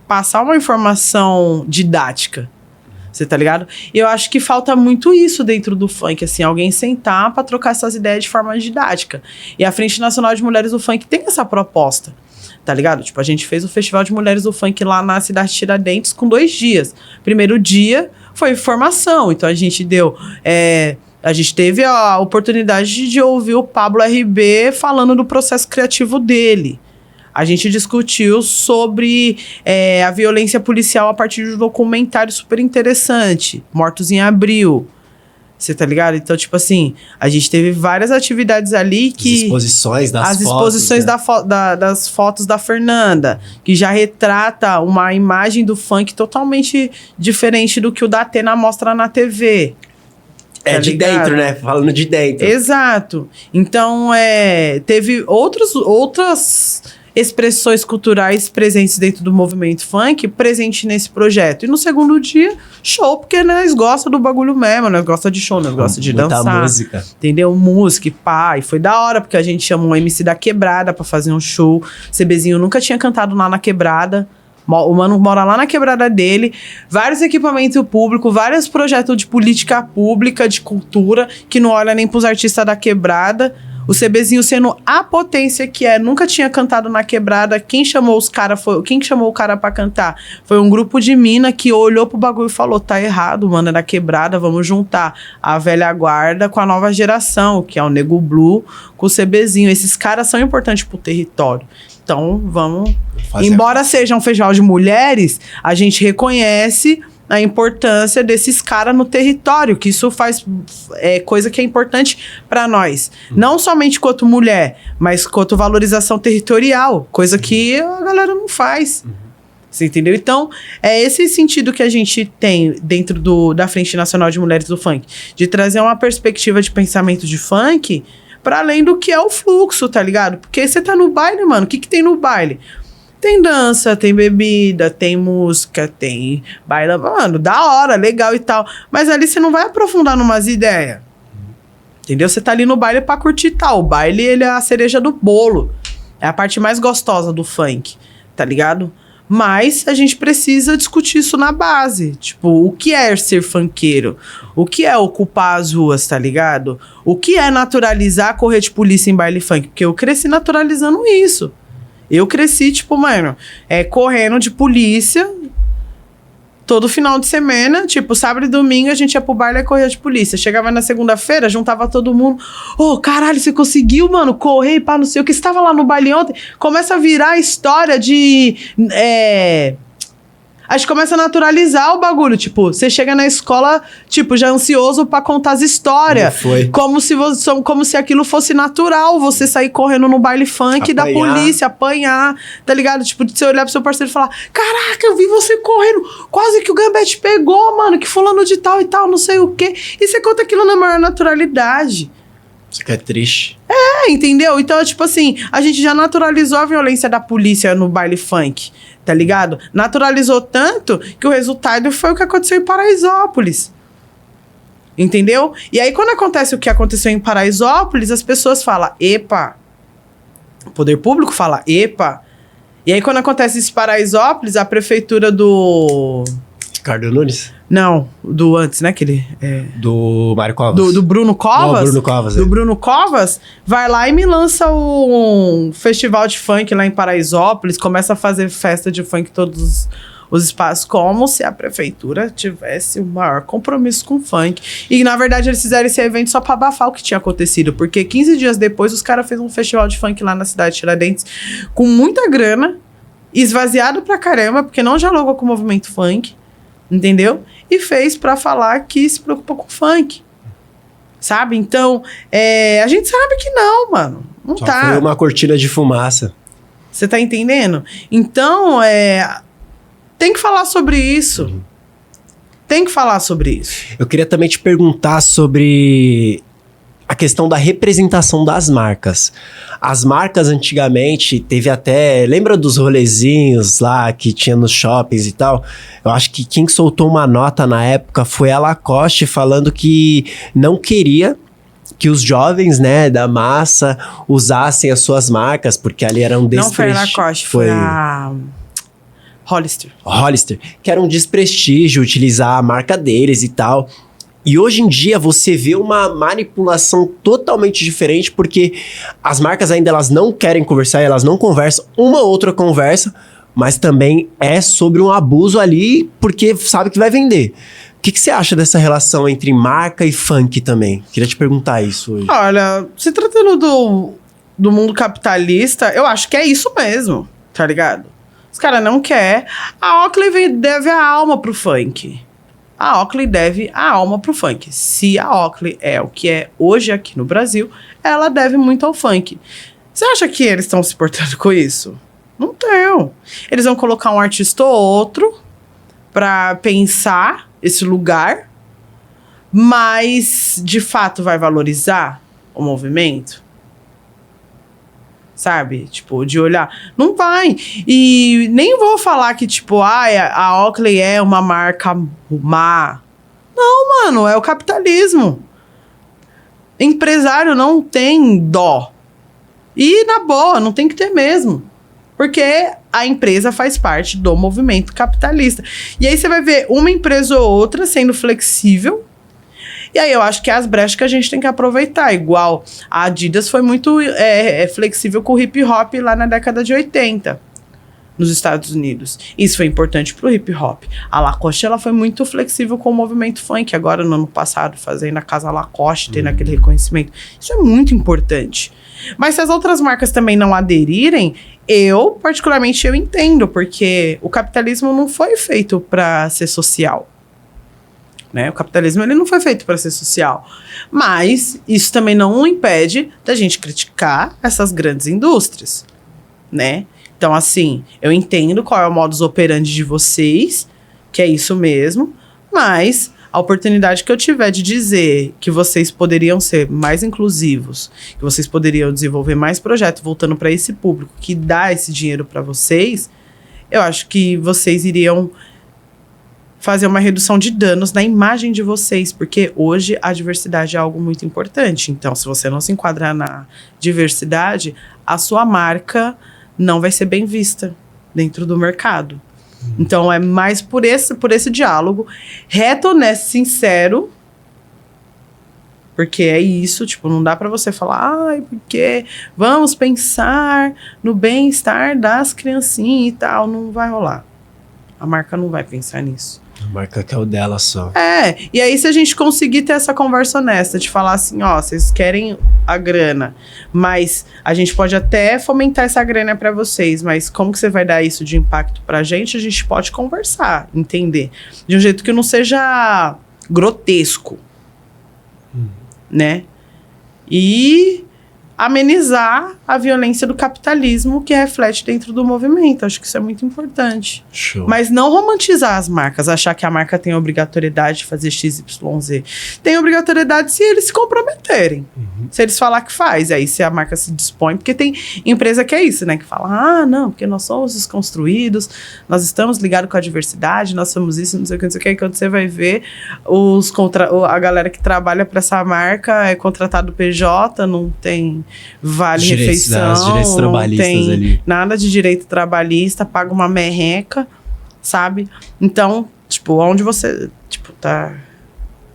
passar uma informação didática. Você tá ligado? E eu acho que falta muito isso dentro do funk, assim, alguém sentar pra trocar essas ideias de forma didática. E a Frente Nacional de Mulheres do Funk tem essa proposta. Tá ligado? Tipo, a gente fez o Festival de Mulheres do Funk lá na cidade de Tiradentes com 2 dias. Primeiro dia foi formação. Então a gente teve a oportunidade de ouvir o Pablo RB falando do processo criativo dele. A gente discutiu sobre a violência policial a partir de um documentário super interessante, Mortos em Abril. Você tá ligado? Então, tipo assim, a gente teve várias atividades ali que... As exposições das fotos da Fernanda, que já retrata uma imagem do funk totalmente diferente do que o da Atena mostra na TV. Tá de ligado? Dentro, né? Falando de dentro. Exato. Então, teve outras expressões culturais presentes dentro do movimento funk, presente nesse projeto. E no segundo dia, show, porque nós gostamos do bagulho mesmo, nós gostamos de show, nós gostamos de dançar. Música. Entendeu? Música e pá. E foi da hora, porque a gente chamou um MC da Quebrada pra fazer um show. CBzinho nunca tinha cantado lá na Quebrada. O mano mora lá na quebrada dele, vários equipamentos públicos, vários projetos de política pública, de cultura, que não olha nem pros artistas da quebrada. O CBzinho sendo a potência que é, nunca tinha cantado na quebrada. Quem chamou o cara pra cantar? Foi um grupo de mina que olhou pro bagulho e falou: tá errado, mano, é da quebrada, vamos juntar a velha guarda com a nova geração, que é o Nego Blue, com o CBzinho. Esses caras são importantes pro território. Então, vamos... Embora seja um festival de mulheres, a gente reconhece a importância desses caras no território, que isso faz coisa que é importante para nós. Não somente quanto mulher, mas quanto valorização territorial, coisa que a galera não faz. Você entendeu? Então, é esse sentido que a gente tem dentro da Frente Nacional de Mulheres do Funk, de trazer uma perspectiva de pensamento de funk para além do que é o fluxo, tá ligado? Porque você tá no baile, mano, o que tem no baile? Tem dança, tem bebida, tem música, tem baila, mano, da hora, legal e tal. Mas ali você não vai aprofundar numas ideias. Entendeu? Você tá ali no baile pra curtir tal. O baile, ele é a cereja do bolo. É a parte mais gostosa do funk, tá ligado? Mas a gente precisa discutir isso na base. Tipo, o que é ser funkeiro? O que é ocupar as ruas, tá ligado? O que é naturalizar correr de polícia em baile funk? Porque eu cresci naturalizando isso. Eu cresci, tipo, mano, correndo de polícia todo final de semana. Tipo, sábado e domingo a gente ia pro baile e correr de polícia. Chegava na segunda-feira, juntava todo mundo. Ô, caralho, você conseguiu, mano, correr e pá, não sei o que. Você tava lá no baile ontem. Começa a virar a história de... A gente começa a naturalizar o bagulho. Tipo, você chega na escola, tipo, já ansioso pra contar as histórias. Como se aquilo fosse natural. Você sair correndo no baile funk da polícia, apanhar, tá ligado? Tipo, de você olhar pro seu parceiro e falar: caraca, eu vi você correndo. Quase que o Gambete pegou, mano. Que fulano de tal e tal, não sei o quê. E você conta aquilo na maior naturalidade. Isso que é triste. Entendeu? Então, tipo assim, a gente já naturalizou a violência da polícia no baile funk, tá ligado? Naturalizou tanto que o resultado foi o que aconteceu em Paraisópolis. Entendeu? E aí, quando acontece o que aconteceu em Paraisópolis, as pessoas falam: epa. O poder público fala: epa. E aí, quando acontece isso em Paraisópolis, a prefeitura do... Ricardo Nunes? Não, do antes, né? Aquele, do Mário Covas. Do Bruno Covas? Não, Bruno Covas, do Bruno Covas, vai lá e me lança um festival de funk lá em Paraisópolis, começa a fazer festa de funk em todos os espaços, como se a prefeitura tivesse o maior compromisso com o funk. E, na verdade, eles fizeram esse evento só pra abafar o que tinha acontecido, porque 15 dias depois os caras fez um festival de funk lá na cidade de Tiradentes, com muita grana, esvaziado pra caramba, porque não dialoga com o movimento funk, entendeu? E fez pra falar que se preocupa com funk. Sabe? Então, a gente sabe que não, mano. Não só tá. Foi uma cortina de fumaça. Você tá entendendo? Então, tem que falar sobre isso. Tem que falar sobre isso. Eu queria também te perguntar sobre a questão da representação das marcas. As marcas antigamente teve até... Lembra dos rolezinhos lá que tinha nos shoppings e tal? Eu acho que quem soltou uma nota na época foi a Lacoste, falando que não queria que os jovens, né, da massa usassem as suas marcas, porque ali era um desprestígio. Não foi a Lacoste, foi a... Hollister, que era um desprestígio utilizar a marca deles e tal. E hoje em dia você vê uma manipulação totalmente diferente, porque as marcas ainda elas não querem conversar, elas não conversam, uma outra conversa, mas também é sobre um abuso ali, porque sabe que vai vender. O que você acha dessa relação entre marca e funk também? Queria te perguntar isso hoje. Olha, se tratando do mundo capitalista, eu acho que é isso mesmo, tá ligado? Os caras não querem. A Oakley deve a alma pro funk. A Oakley deve a alma pro funk. Se a Oakley é o que é hoje aqui no Brasil, ela deve muito ao funk. Você acha que eles estão se portando com isso? Não estão. Eles vão colocar um artista ou outro pra pensar esse lugar, mas de fato vai valorizar o movimento? sabe? Tipo, de olhar. Não vai. E nem vou falar que, tipo, a Oakley é uma marca má. Não, mano, é o capitalismo. Empresário não tem dó. E, na boa, não tem que ter mesmo. Porque a empresa faz parte do movimento capitalista. E aí você vai ver uma empresa ou outra sendo flexível. E aí eu acho que é as brechas que a gente tem que aproveitar. Igual a Adidas foi muito flexível com o hip hop lá na década de 80, nos Estados Unidos. Isso foi importante pro hip hop. A Lacoste, ela foi muito flexível com o movimento funk. Agora, no ano passado, fazendo a Casa Lacoste, tendo aquele reconhecimento. Isso é muito importante. Mas se as outras marcas também não aderirem, particularmente, eu entendo, porque o capitalismo não foi feito para ser social. Né? O capitalismo ele não foi feito para ser social. Mas isso também não impede da gente criticar essas grandes indústrias, né? Então, assim, eu entendo qual é o modus operandi de vocês, que é isso mesmo, mas a oportunidade que eu tiver de dizer que vocês poderiam ser mais inclusivos, que vocês poderiam desenvolver mais projetos voltando para esse público que dá esse dinheiro para vocês, eu acho que vocês iriam fazer uma redução de danos na imagem de vocês, porque hoje a diversidade é algo muito importante. Então, se você não se enquadrar na diversidade, a sua marca não vai ser bem vista dentro do mercado. Então, é mais por esse diálogo reto, honesto, sincero, porque é isso, tipo, não dá pra você falar, porque vamos pensar no bem-estar das criancinhas e tal, não vai rolar. A marca não vai pensar nisso. A marca que é o dela só. E aí se a gente conseguir ter essa conversa honesta, de falar assim, vocês querem a grana, mas a gente pode até fomentar essa grana pra vocês, mas como que você vai dar isso de impacto pra gente? A gente pode conversar, entender. De um jeito que não seja grotesco, né? E amenizar a violência do capitalismo que reflete dentro do movimento. Acho que isso é muito importante. Show. Mas não romantizar as marcas, achar que a marca tem a obrigatoriedade de fazer XYZ. Tem obrigatoriedade se eles se comprometerem. Se eles falar que faz, aí se a marca se dispõe, porque tem empresa que é isso, né? Que fala, não, porque nós somos desconstruídos, nós estamos ligados com a diversidade, nós somos isso, não sei o que, não sei o que. E quando você vai ver, a galera que trabalha para essa marca é contratado PJ, não tem vale-refeição, direitos trabalhistas não tem ali. Nada de direito trabalhista, paga uma merreca, sabe? Então, tipo, onde você, tipo, tá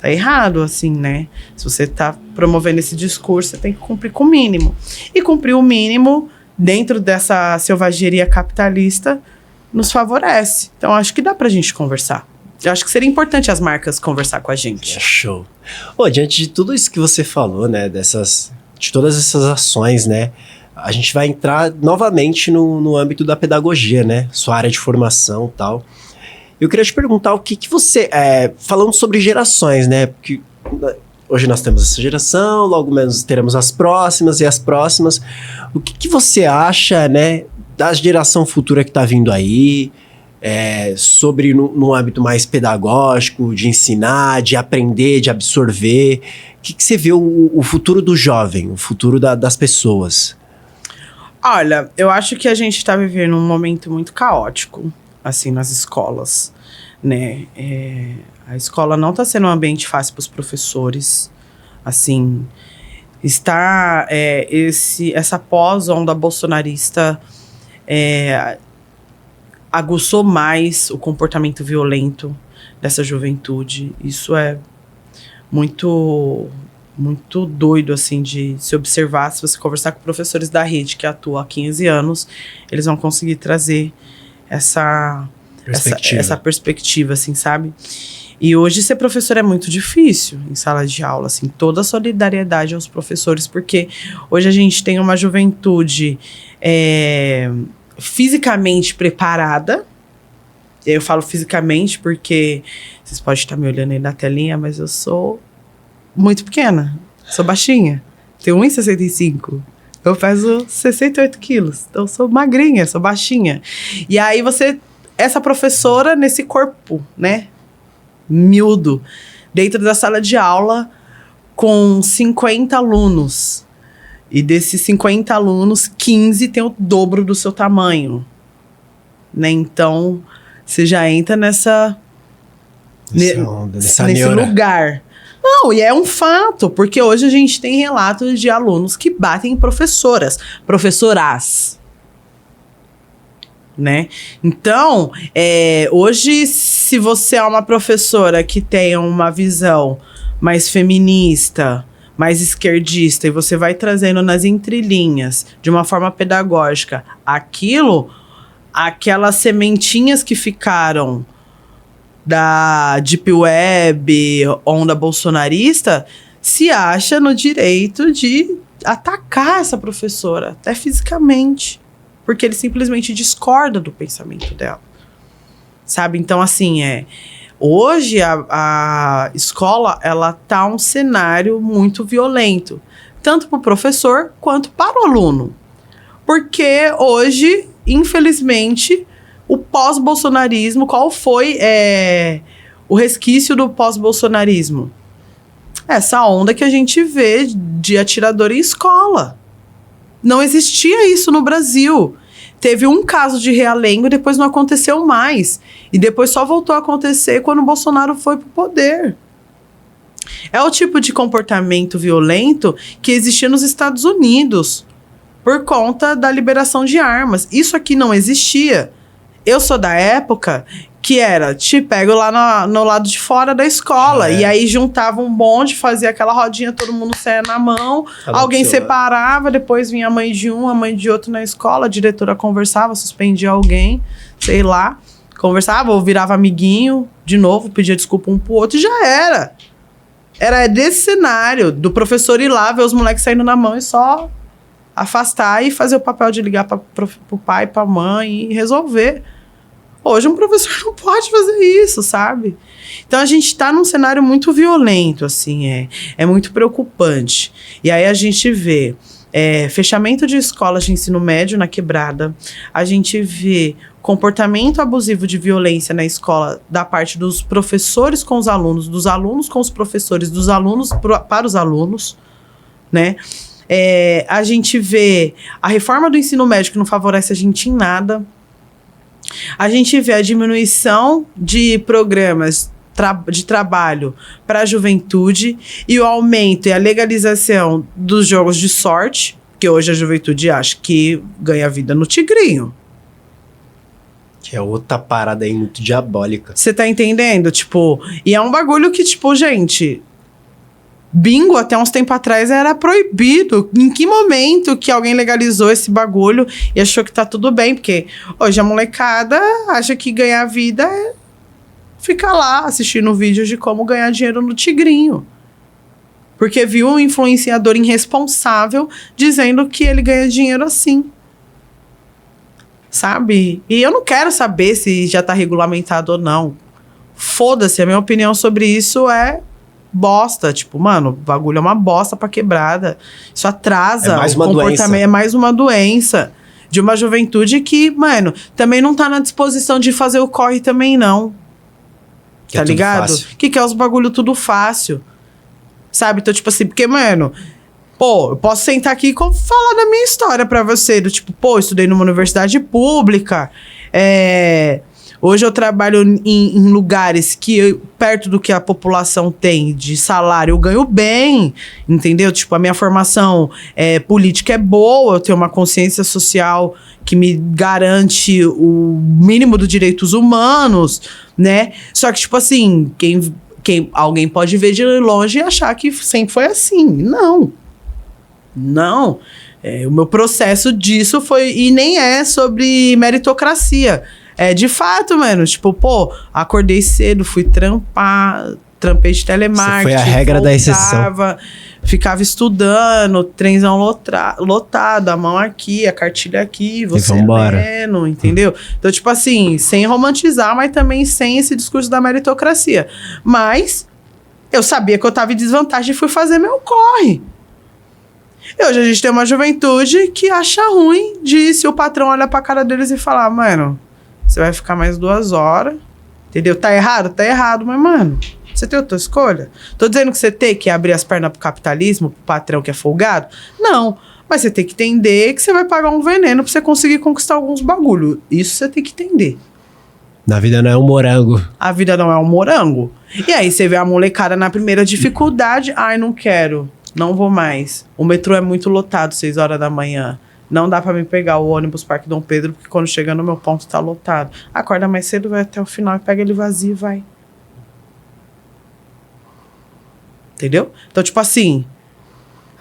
errado, assim, né? Se você tá promovendo esse discurso, você tem que cumprir com o mínimo. E cumprir o mínimo dentro dessa selvageria capitalista nos favorece. Então, acho que dá pra gente conversar. Eu acho que seria importante as marcas conversar com a gente. Show. Diante de tudo isso que você falou, né, de todas essas ações, né, a gente vai entrar novamente no âmbito da pedagogia, né, sua área de formação e tal. Eu queria te perguntar o que você, falando sobre gerações, né, porque hoje nós temos essa geração, logo menos teremos as próximas e as próximas. O que você acha, né, da geração futura que está vindo aí, sobre no âmbito mais pedagógico, de ensinar, de aprender, de absorver? O que você vê o futuro do jovem, o futuro das pessoas? Olha, eu acho que a gente está vivendo um momento muito caótico, assim, nas escolas, né? A escola não está sendo um ambiente fácil para os professores, assim, essa pós-onda bolsonarista aguçou mais o comportamento violento dessa juventude. Isso é muito, muito doido, assim, de se observar. Se você conversar com professores da rede que atuam há 15 anos, eles vão conseguir trazer essa perspectiva, assim, sabe? E hoje ser professor é muito difícil em sala de aula, assim, toda a solidariedade aos professores, porque hoje a gente tem uma juventude fisicamente preparada. Eu falo fisicamente porque vocês podem estar me olhando aí na telinha, mas eu sou muito pequena, sou baixinha, tenho 1,65, eu peso 68 quilos, então eu sou magrinha, sou baixinha. E aí essa professora nesse corpo, né, miúdo, dentro da sala de aula com 50 alunos, E desses 50 alunos, 15 tem o dobro do seu tamanho. Né? Então, você já entra nesse lugar. Não, e é um fato, porque hoje a gente tem relatos de alunos que batem em professoras. Né? Então, hoje, se você é uma professora que tem uma visão mais feminista, mais esquerdista, e você vai trazendo nas entrelinhas, de uma forma pedagógica, aquelas sementinhas que ficaram da Deep Web, onda bolsonarista, se acha no direito de atacar essa professora, até fisicamente, porque ele simplesmente discorda do pensamento dela, sabe? Então, assim, hoje a escola, ela tá um cenário muito violento, tanto para o professor quanto para o aluno, porque hoje, infelizmente, o pós-bolsonarismo, qual foi o resquício do pós-bolsonarismo? Essa onda que a gente vê de atirador em escola. Não existia isso no Brasil. Teve um caso de realengo e depois não aconteceu mais. E depois só voltou a acontecer quando o Bolsonaro foi pro poder. É o tipo de comportamento violento que existia nos Estados Unidos por conta da liberação de armas. Isso aqui não existia. Eu sou da época que te pego lá no lado de fora da escola. E aí juntava um bonde, fazia aquela rodinha, todo mundo saia na mão, alguém separava, depois vinha a mãe de um, a mãe de outro na escola, a diretora conversava, suspendia alguém, sei lá, conversava ou virava amiguinho, de novo, pedia desculpa um pro outro e já era. Era desse cenário, do professor ir lá, ver os moleques saindo na mão e só afastar e fazer o papel de ligar pro pai, pra mãe e resolver. Hoje um professor não pode fazer isso, sabe? Então a gente tá num cenário muito violento, assim, é muito preocupante. E aí a gente vê fechamento de escolas de ensino médio na Quebrada, a gente vê comportamento abusivo de violência na escola da parte dos professores com os alunos, dos alunos com os professores, dos alunos para os alunos, né? A gente vê a reforma do ensino médio que não favorece a gente em nada. A gente vê a diminuição de programas de trabalho para a juventude e o aumento e a legalização dos jogos de sorte, que hoje a juventude acha que ganha vida no tigrinho. Que é outra parada aí muito diabólica. Você tá entendendo? Tipo, e é um bagulho que, tipo, gente... Bingo, até uns tempos atrás, era proibido. Em que momento que alguém legalizou esse bagulho e achou que tá tudo bem? Porque hoje a molecada acha que ganhar vida é ficar lá assistindo vídeos de como ganhar dinheiro no tigrinho. Porque viu um influenciador irresponsável dizendo que ele ganha dinheiro assim. Sabe? E eu não quero saber se já tá regulamentado ou não. Foda-se, a minha opinião sobre isso é... bosta, tipo, mano, o bagulho é uma bosta pra Quebrada. Isso atrasa o comportamento. É mais uma doença de uma juventude que, mano, também não tá na disposição de fazer o corre também, não. Que tá ligado? Que é os bagulho tudo fácil. Sabe? Então, tipo assim, porque, mano, eu posso sentar aqui e falar da minha história pra você. Do tipo, estudei numa universidade pública, hoje eu trabalho em lugares que, perto do que a população tem de salário, eu ganho bem, entendeu? Tipo, a minha formação política é boa, eu tenho uma consciência social que me garante o mínimo dos direitos humanos, né? Só que, tipo assim, alguém pode ver de longe e achar que sempre foi assim. Não. O meu processo disso foi... E nem é sobre meritocracia. De fato, mano, tipo, acordei cedo, fui trampei de telemarketing. Você foi a regra da exceção. Ficava estudando, trenzão lotado, a mão aqui, a cartilha aqui, você lendo, entendeu? Então, tipo assim, sem romantizar, mas também sem esse discurso da meritocracia. Mas eu sabia que eu tava em desvantagem e fui fazer meu corre. E hoje a gente tem uma juventude que acha ruim se o patrão olha pra cara deles e falar, mano... Você vai ficar mais 2 horas, entendeu? Tá errado? Tá errado, mas, mano, você tem outra escolha? Tô dizendo que você tem que abrir as pernas pro capitalismo, pro patrão que é folgado? Não, Mas você tem que entender que você vai pagar um veneno pra você conseguir conquistar alguns bagulho. Isso você tem que entender. Na vida não é um morango. A vida não é um morango. E aí você vê a molecada na primeira dificuldade. Ai, não quero. Não vou mais. O metrô é muito lotado, 6 horas da manhã. Não dá pra me pegar o ônibus Parque Dom Pedro, porque quando chega no meu ponto tá lotado. Acorda mais cedo, vai até o final e pega ele vazio e vai. Entendeu? Então, tipo assim...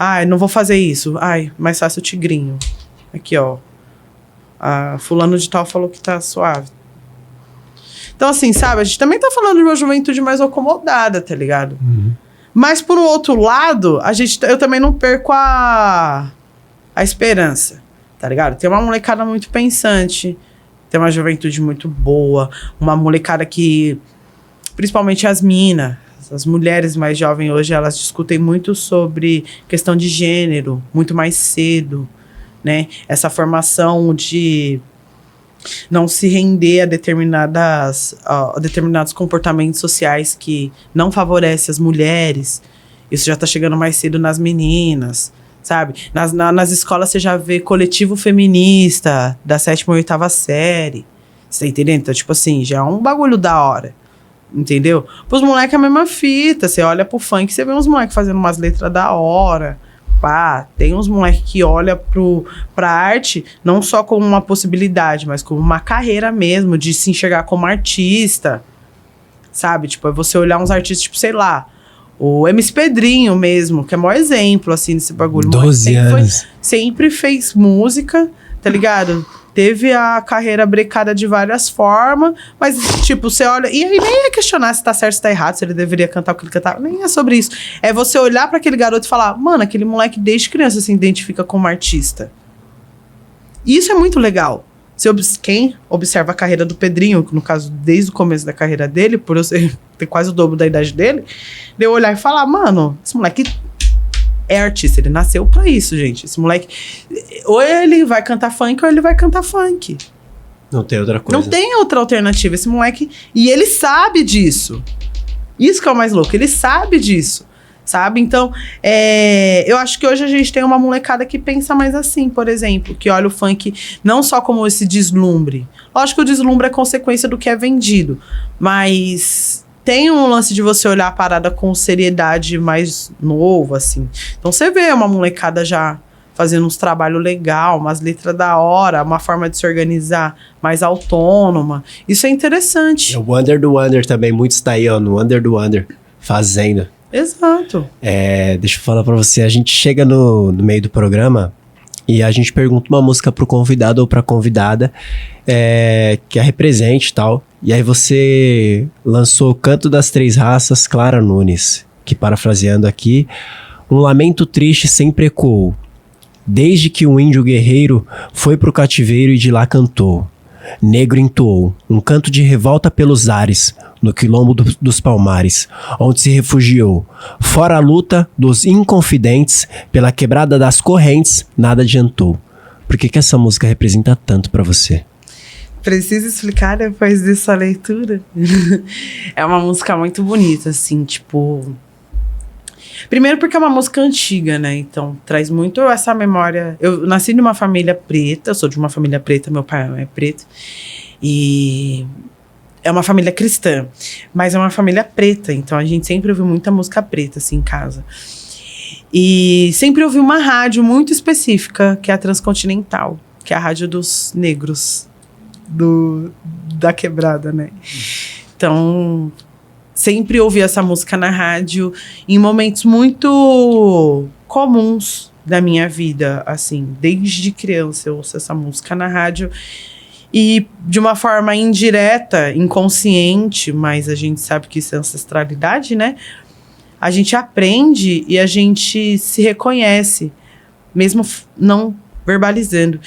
Ai, não vou fazer isso. Ai, mais fácil o tigrinho. Aqui, ó. Fulano de tal falou que tá suave. Então, assim, sabe? A gente também tá falando de uma juventude mais acomodada, tá ligado? Uhum. Mas, por um outro lado, eu também não perco a esperança, tá ligado? Tem uma molecada muito pensante, tem uma juventude muito boa, uma molecada que, principalmente as minas, as mulheres mais jovens hoje, elas discutem muito sobre questão de gênero, muito mais cedo, né? Essa formação de não se render a determinados comportamentos sociais que não favorecem as mulheres. Isso já tá chegando mais cedo nas meninas, sabe? Nas escolas você já vê coletivo feminista da 7ª ou 8ª série. Você tá entendendo? Então, tipo assim, já é um bagulho da hora. Entendeu? Pros moleques é a mesma fita. Você olha pro funk, você vê uns moleques fazendo umas letras da hora. Pá, tem uns moleques que olham pra arte não só como uma possibilidade, mas como uma carreira mesmo, de se enxergar como artista. Sabe? Tipo, é você olhar uns artistas, tipo, sei lá, o MC Pedrinho mesmo, que é o maior exemplo, assim, desse bagulho. 12 anos. Sempre fez música, tá ligado? Teve a carreira brecada de várias formas, mas, tipo, você olha... E aí nem é questionar se tá certo, se tá errado, se ele deveria cantar o que ele cantava. Nem é sobre isso. É você olhar pra aquele garoto e falar, mano, aquele moleque desde criança se identifica como artista. E isso é muito legal. Quem observa a carreira do Pedrinho, no caso, desde o começo da carreira dele, por eu ter quase o dobro da idade dele, de eu olhar e falar, mano, esse moleque é artista, ele nasceu pra isso, gente. Esse moleque, ou ele vai cantar funk, ou ele vai cantar funk. Não tem outra coisa. Não tem outra alternativa. Esse moleque, e ele sabe disso. Isso que é o mais louco, ele sabe disso. Sabe? Então, eu acho que hoje a gente tem uma molecada que pensa mais assim, por exemplo, que olha o funk não só como esse deslumbre. Lógico que o deslumbre é consequência do que é vendido, mas tem um lance de você olhar a parada com seriedade mais novo, assim. Então, você vê uma molecada já fazendo uns trabalhos legais, umas letras da hora, uma forma de se organizar mais autônoma. Isso é interessante. O Wonder do Wonder também, muito está aí, ó, no Wonder do Wonder, fazendo. Exato. Deixa eu falar pra você, a gente chega no meio do programa e a gente pergunta uma música pro convidado ou pra convidada que a represente e tal. E aí você lançou Canto das Três Raças, Clara Nunes, que, parafraseando aqui, um lamento triste sempre ecoou, desde que um índio guerreiro foi pro cativeiro e de lá cantou. Negro entoou um canto de revolta pelos ares, no quilombo dos Palmares, onde se refugiou. Fora a luta dos inconfidentes, pela quebrada das correntes, nada adiantou. Por que essa música representa tanto pra você? Preciso explicar depois dessa leitura? É uma música muito bonita, assim, tipo... Primeiro porque é uma música antiga, né? Então, traz muito essa memória... Eu nasci numa família preta, eu sou de uma família preta, meu pai é preto. E... é uma família cristã, mas é uma família preta, então a gente sempre ouviu muita música preta, assim, em casa. E sempre ouvi uma rádio muito específica, que é a Transcontinental, que é a rádio dos negros, da quebrada, né? Então, sempre ouvi essa música na rádio em momentos muito comuns da minha vida, assim, desde criança eu ouço essa música na rádio. E de uma forma indireta, inconsciente, mas a gente sabe que isso é ancestralidade, né? A gente aprende e a gente se reconhece, mesmo não verbalizando.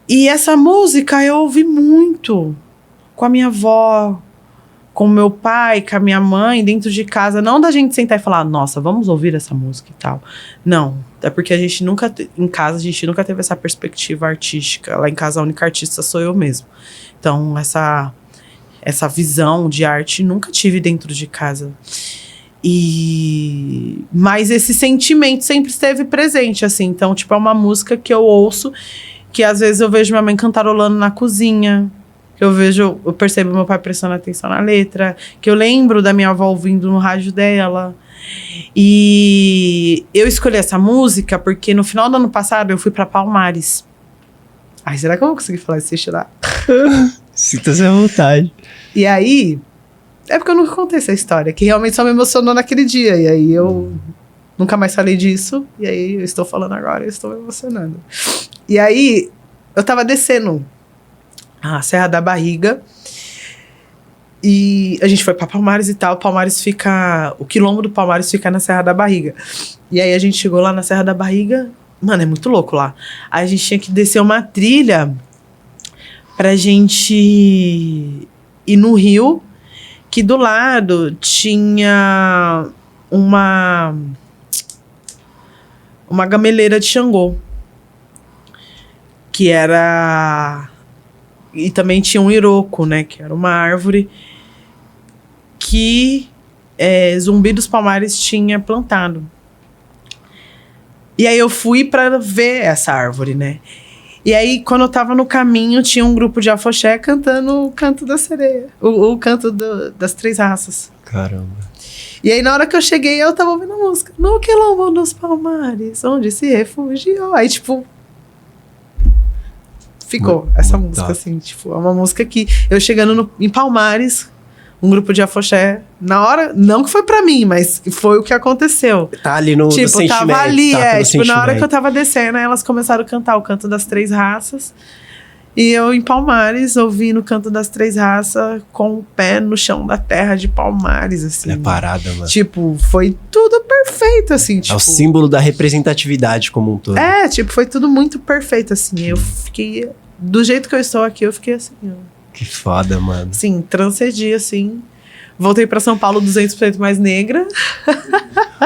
E essa música eu ouvi muito com a minha avó, com meu pai, com a minha mãe, dentro de casa. Não da gente sentar e falar, nossa, vamos ouvir essa música e tal. Não, é porque a gente nunca, em casa, a gente nunca teve essa perspectiva artística. Lá em casa, a única artista sou eu mesmo. Então, essa visão de arte nunca tive dentro de casa. Mas esse sentimento sempre esteve presente, assim. Então, tipo, é uma música que eu ouço, que às vezes eu vejo minha mãe cantarolando na cozinha, que eu percebo meu pai prestando atenção na letra, que eu lembro da minha avó ouvindo no rádio dela. E eu escolhi essa música porque no final do ano passado eu fui pra Palmares. Ai, será que eu vou conseguir falar isso sem chorar? Sinta-se à vontade. E aí... É porque eu nunca contei essa história, que realmente só me emocionou naquele dia. E aí eu nunca mais falei disso. E aí eu estou falando agora e estou me emocionando. E aí eu tava descendo a Serra da Barriga. E a gente foi pra Palmares e tal. O quilombo do Palmares fica na Serra da Barriga. E aí a gente chegou lá na Serra da Barriga. Mano, é muito louco lá. Aí a gente tinha que descer uma trilha pra gente ir no rio. Que do lado tinha uma gameleira de Xangô. Que era... E também tinha um iroco, né? Que era uma árvore que Zumbi dos Palmares tinha plantado. E aí eu fui pra ver essa árvore, né? E aí, quando eu tava no caminho, tinha um grupo de afoxé cantando o canto da sereia. O canto das 3 raças. Caramba. E aí, na hora que eu cheguei, eu tava ouvindo a música. No quilombo dos Palmares, onde se refugiou. Aí, tipo... Ficou essa música, assim. Tipo, é uma música que eu chegando em Palmares... Um grupo de afoxé, na hora, não que foi pra mim, mas foi o que aconteceu. Tá ali no tipo, sentimento. Tava ali, tipo, na hora que eu tava descendo, aí elas começaram a cantar o canto das 3 raças. E eu em Palmares, ouvindo o canto das 3 raças, com o pé no chão da terra de Palmares, assim. É parada, mano. Tipo, foi tudo perfeito, assim. Tipo, é o símbolo da representatividade como um todo. Tipo, foi tudo muito perfeito, assim. Eu fiquei, do jeito que eu estou aqui, eu fiquei assim, ó. Que foda, mano. Sim, transcedi, assim. Voltei pra São Paulo 200% mais negra.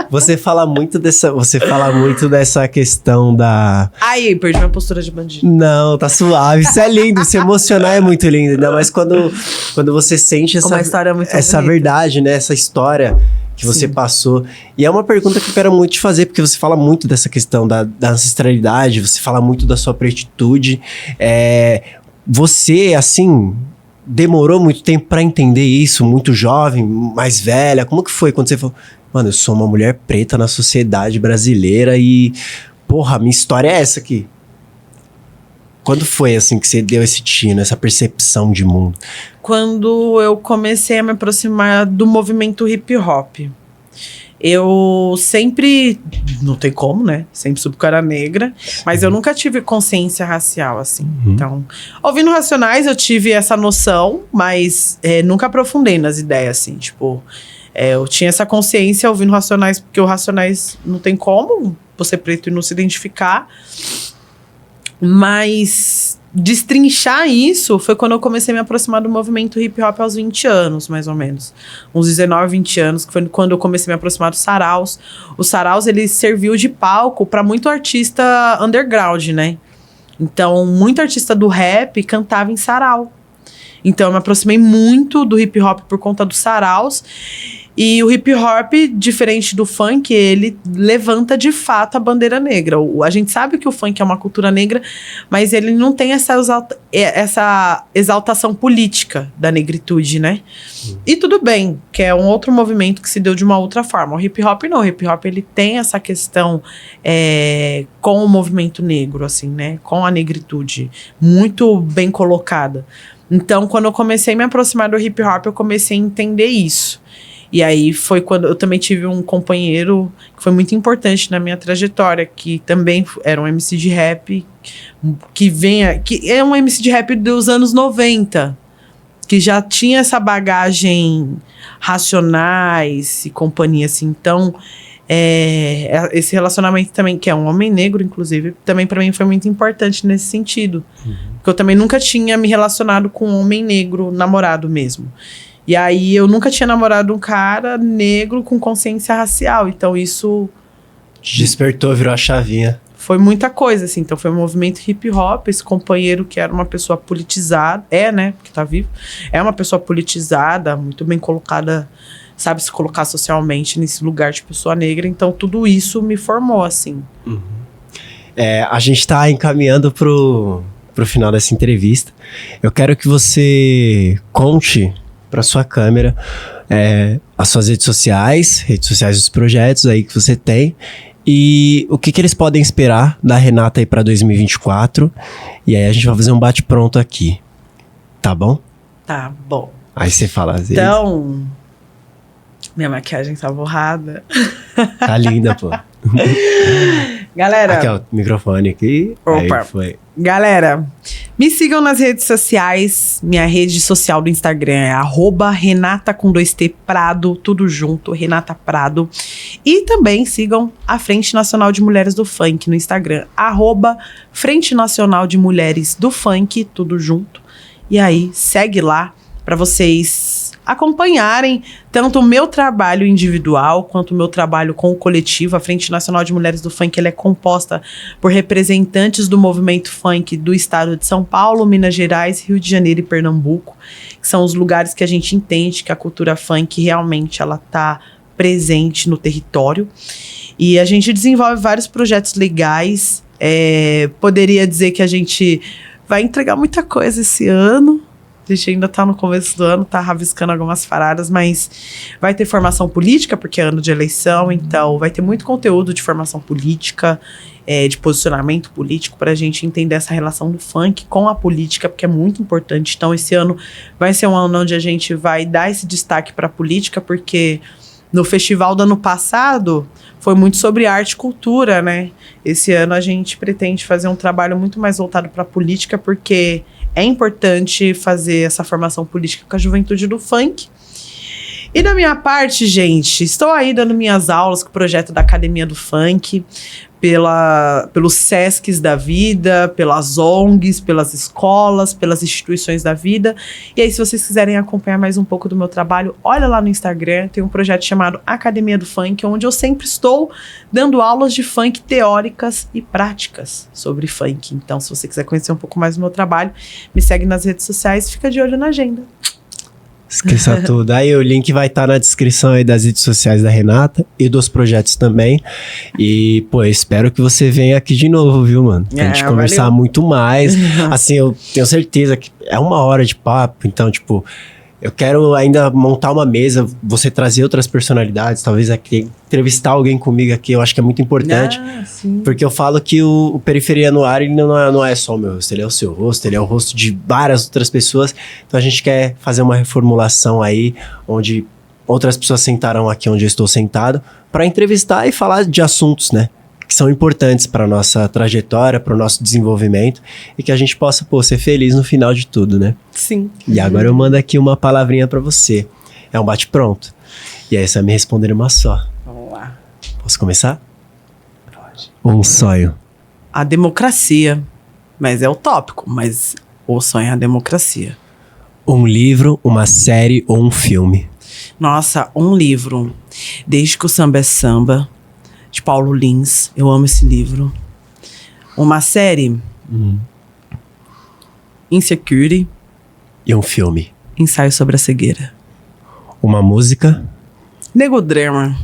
Você fala muito dessa questão da... Ai, perdi minha postura de bandido. Não, tá suave. Isso é lindo. Se emocionar é muito lindo. Ainda mais quando você sente essa verdade, né? Essa história que você passou. E é uma pergunta que eu quero muito te fazer, porque você fala muito dessa questão da ancestralidade, você fala muito da sua pretitude. Você, assim, demorou muito tempo pra entender isso? Muito jovem, mais velha? Como que foi quando você falou... Mano, eu sou uma mulher preta na sociedade brasileira e... Porra, minha história é essa aqui. Quando foi, assim, que você deu esse tino, essa percepção de mundo? Quando eu comecei a me aproximar do movimento hip hop. Eu sempre, não tem como, né? Sempre soube que eu era negra, mas eu nunca tive consciência racial, assim. Então, ouvindo Racionais, eu tive essa noção, mas nunca aprofundei nas ideias, assim. Tipo, eu tinha essa consciência ouvindo Racionais, porque o Racionais não tem como você preto e não se identificar. Mas destrinchar isso foi quando eu comecei a me aproximar do movimento hip hop aos 20 anos, mais ou menos. Uns 19, 20 anos, que foi quando eu comecei a me aproximar do Saraus. O Saraus, ele serviu de palco para muito artista underground, né? Então, muito artista do rap cantava em sarau. Então, eu me aproximei muito do hip hop por conta do Saraus. E o hip hop, diferente do funk, ele levanta de fato a bandeira negra. A gente sabe que o funk é uma cultura negra, mas ele não tem essa exaltação política da negritude, né? E tudo bem, que é um outro movimento que se deu de uma outra forma. O hip hop não, o hip hop ele tem essa questão com o movimento negro, assim, né? Com a negritude, muito bem colocada. Então, quando eu comecei a me aproximar do hip hop, eu comecei a entender isso. E aí foi quando eu também tive um companheiro que foi muito importante na minha trajetória, que também era um MC de rap, que é um MC de rap dos anos 90, que já tinha essa bagagem Racionais e companhia, assim. Então, esse relacionamento também, que é um homem negro, inclusive, também pra mim foi muito importante nesse sentido. Porque eu também nunca tinha me relacionado com um homem negro, namorado mesmo. E aí eu nunca tinha namorado um cara negro com consciência racial. Então isso... Despertou, virou a chavinha. Foi muita coisa, assim. Então foi um movimento hip hop. Esse companheiro que era uma pessoa politizada... né? Porque tá vivo. É uma pessoa politizada, muito bem colocada sabe se colocar socialmente nesse lugar de pessoa negra. Então, tudo isso me formou, assim. A gente tá encaminhando pro final dessa entrevista. Eu quero que você conte pra sua câmera as suas redes sociais dos projetos aí que você tem e o que eles podem esperar da Renata aí pra 2024. E aí a gente vai fazer um bate-pronto aqui. Tá bom? Tá bom. Aí você fala às vezes. Então, minha maquiagem tá borrada. Tá linda, pô. Galera... Aqui, ó, o microfone aqui. Opa. Aí foi. Galera, me sigam nas redes sociais. Minha rede social do Instagram é @Renata com 2T Prado, tudo junto, Renata Prado. E também sigam a Frente Nacional de Mulheres do Funk no Instagram, @Frente Nacional de Mulheres do Funk, tudo junto. E aí, segue lá para vocês acompanharem tanto o meu trabalho individual quanto o meu trabalho com o coletivo. A Frente Nacional de Mulheres do Funk ela é composta por representantes do movimento funk do estado de São Paulo, Minas Gerais, Rio de Janeiro e Pernambuco, que são os lugares que a gente entende que a cultura funk realmente ela tá presente no território. E a gente desenvolve vários projetos legais. Poderia dizer que a gente vai entregar muita coisa esse ano. A gente ainda tá no começo do ano, tá rabiscando algumas paradas, mas vai ter formação política, porque é ano de eleição, então vai ter muito conteúdo de formação política, de posicionamento político, pra gente entender essa relação do funk com a política, porque é muito importante. Então esse ano vai ser um ano onde a gente vai dar esse destaque pra política, porque no festival do ano passado foi muito sobre arte e cultura, né? Esse ano a gente pretende fazer um trabalho muito mais voltado pra política, porque é importante fazer essa formação política com a juventude do funk. E da minha parte, gente, estou aí dando minhas aulas com o projeto da Academia do Funk, pelos SESCs da vida, pelas ONGs, pelas escolas, pelas instituições da vida. E aí, se vocês quiserem acompanhar mais um pouco do meu trabalho, olha lá no Instagram, tem um projeto chamado Academia do Funk, onde eu sempre estou dando aulas de funk teóricas e práticas sobre funk. Então, se você quiser conhecer um pouco mais do meu trabalho, me segue nas redes sociais e fica de olho na agenda. Esqueça tudo. Aí o link vai estar na descrição aí das redes sociais da Renata e dos projetos também. E, pô, eu espero que você venha aqui de novo, viu, mano? Pra gente conversar muito mais. Assim, eu tenho certeza que é 1 hora de papo, então, tipo, eu quero ainda montar uma mesa, você trazer outras personalidades, talvez aqui, entrevistar alguém comigo aqui, eu acho que é muito importante. Porque eu falo que o Periferia no Ar, ele não é só o meu rosto, ele é o seu rosto, ele é o rosto de várias outras pessoas. Então a gente quer fazer uma reformulação aí, onde outras pessoas sentarão aqui onde eu estou sentado, para entrevistar e falar de assuntos, né? Que são importantes para nossa trajetória, para o nosso desenvolvimento e que a gente possa, pô, ser feliz no final de tudo, né? Sim. E agora eu mando aqui uma palavrinha para você. É um bate-pronto. E aí você vai me responder uma só. Vamos lá. Posso começar? Pode. Um sonho. A democracia. Mas é utópico, mas o sonho é a democracia. Um livro, uma série ou um filme? Nossa, um livro. Desde que o Samba é Samba, de Paulo Lins. Eu amo esse livro. Uma série. Insecurity. E um filme? Ensaio sobre a cegueira. Uma música? Nego Drama.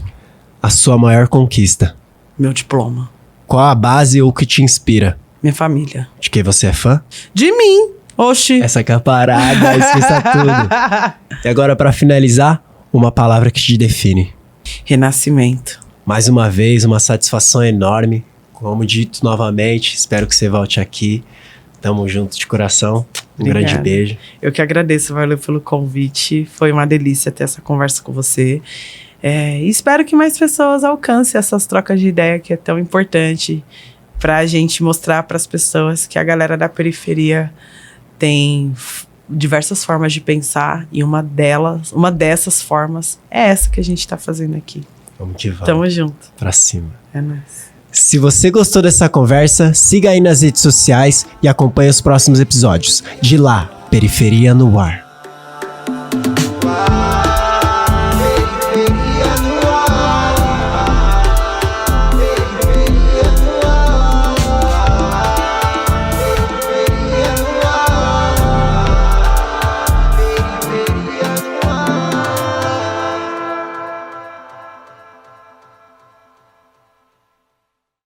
A sua maior conquista? Meu diploma. Qual a base ou o que te inspira? Minha família. De quem você é fã? De mim. Oxi. Essa que é a parada, esqueça tudo. E agora, pra finalizar, uma palavra que te define. Renascimento. Mais uma vez, uma satisfação enorme. Como dito novamente, espero que você volte aqui. Tamo junto de coração. Um grande beijo. Eu que agradeço, valeu pelo convite. Foi uma delícia ter essa conversa com você. E espero que mais pessoas alcancem essas trocas de ideia que é tão importante pra gente mostrar pras pessoas que a galera da periferia tem diversas formas de pensar e uma dessas formas é essa que a gente tá fazendo aqui. Vamos que vamos. Tamo junto. Pra cima. É nóis. Se você gostou dessa conversa, siga aí nas redes sociais e acompanhe os próximos episódios. De lá, Periferia no Ar.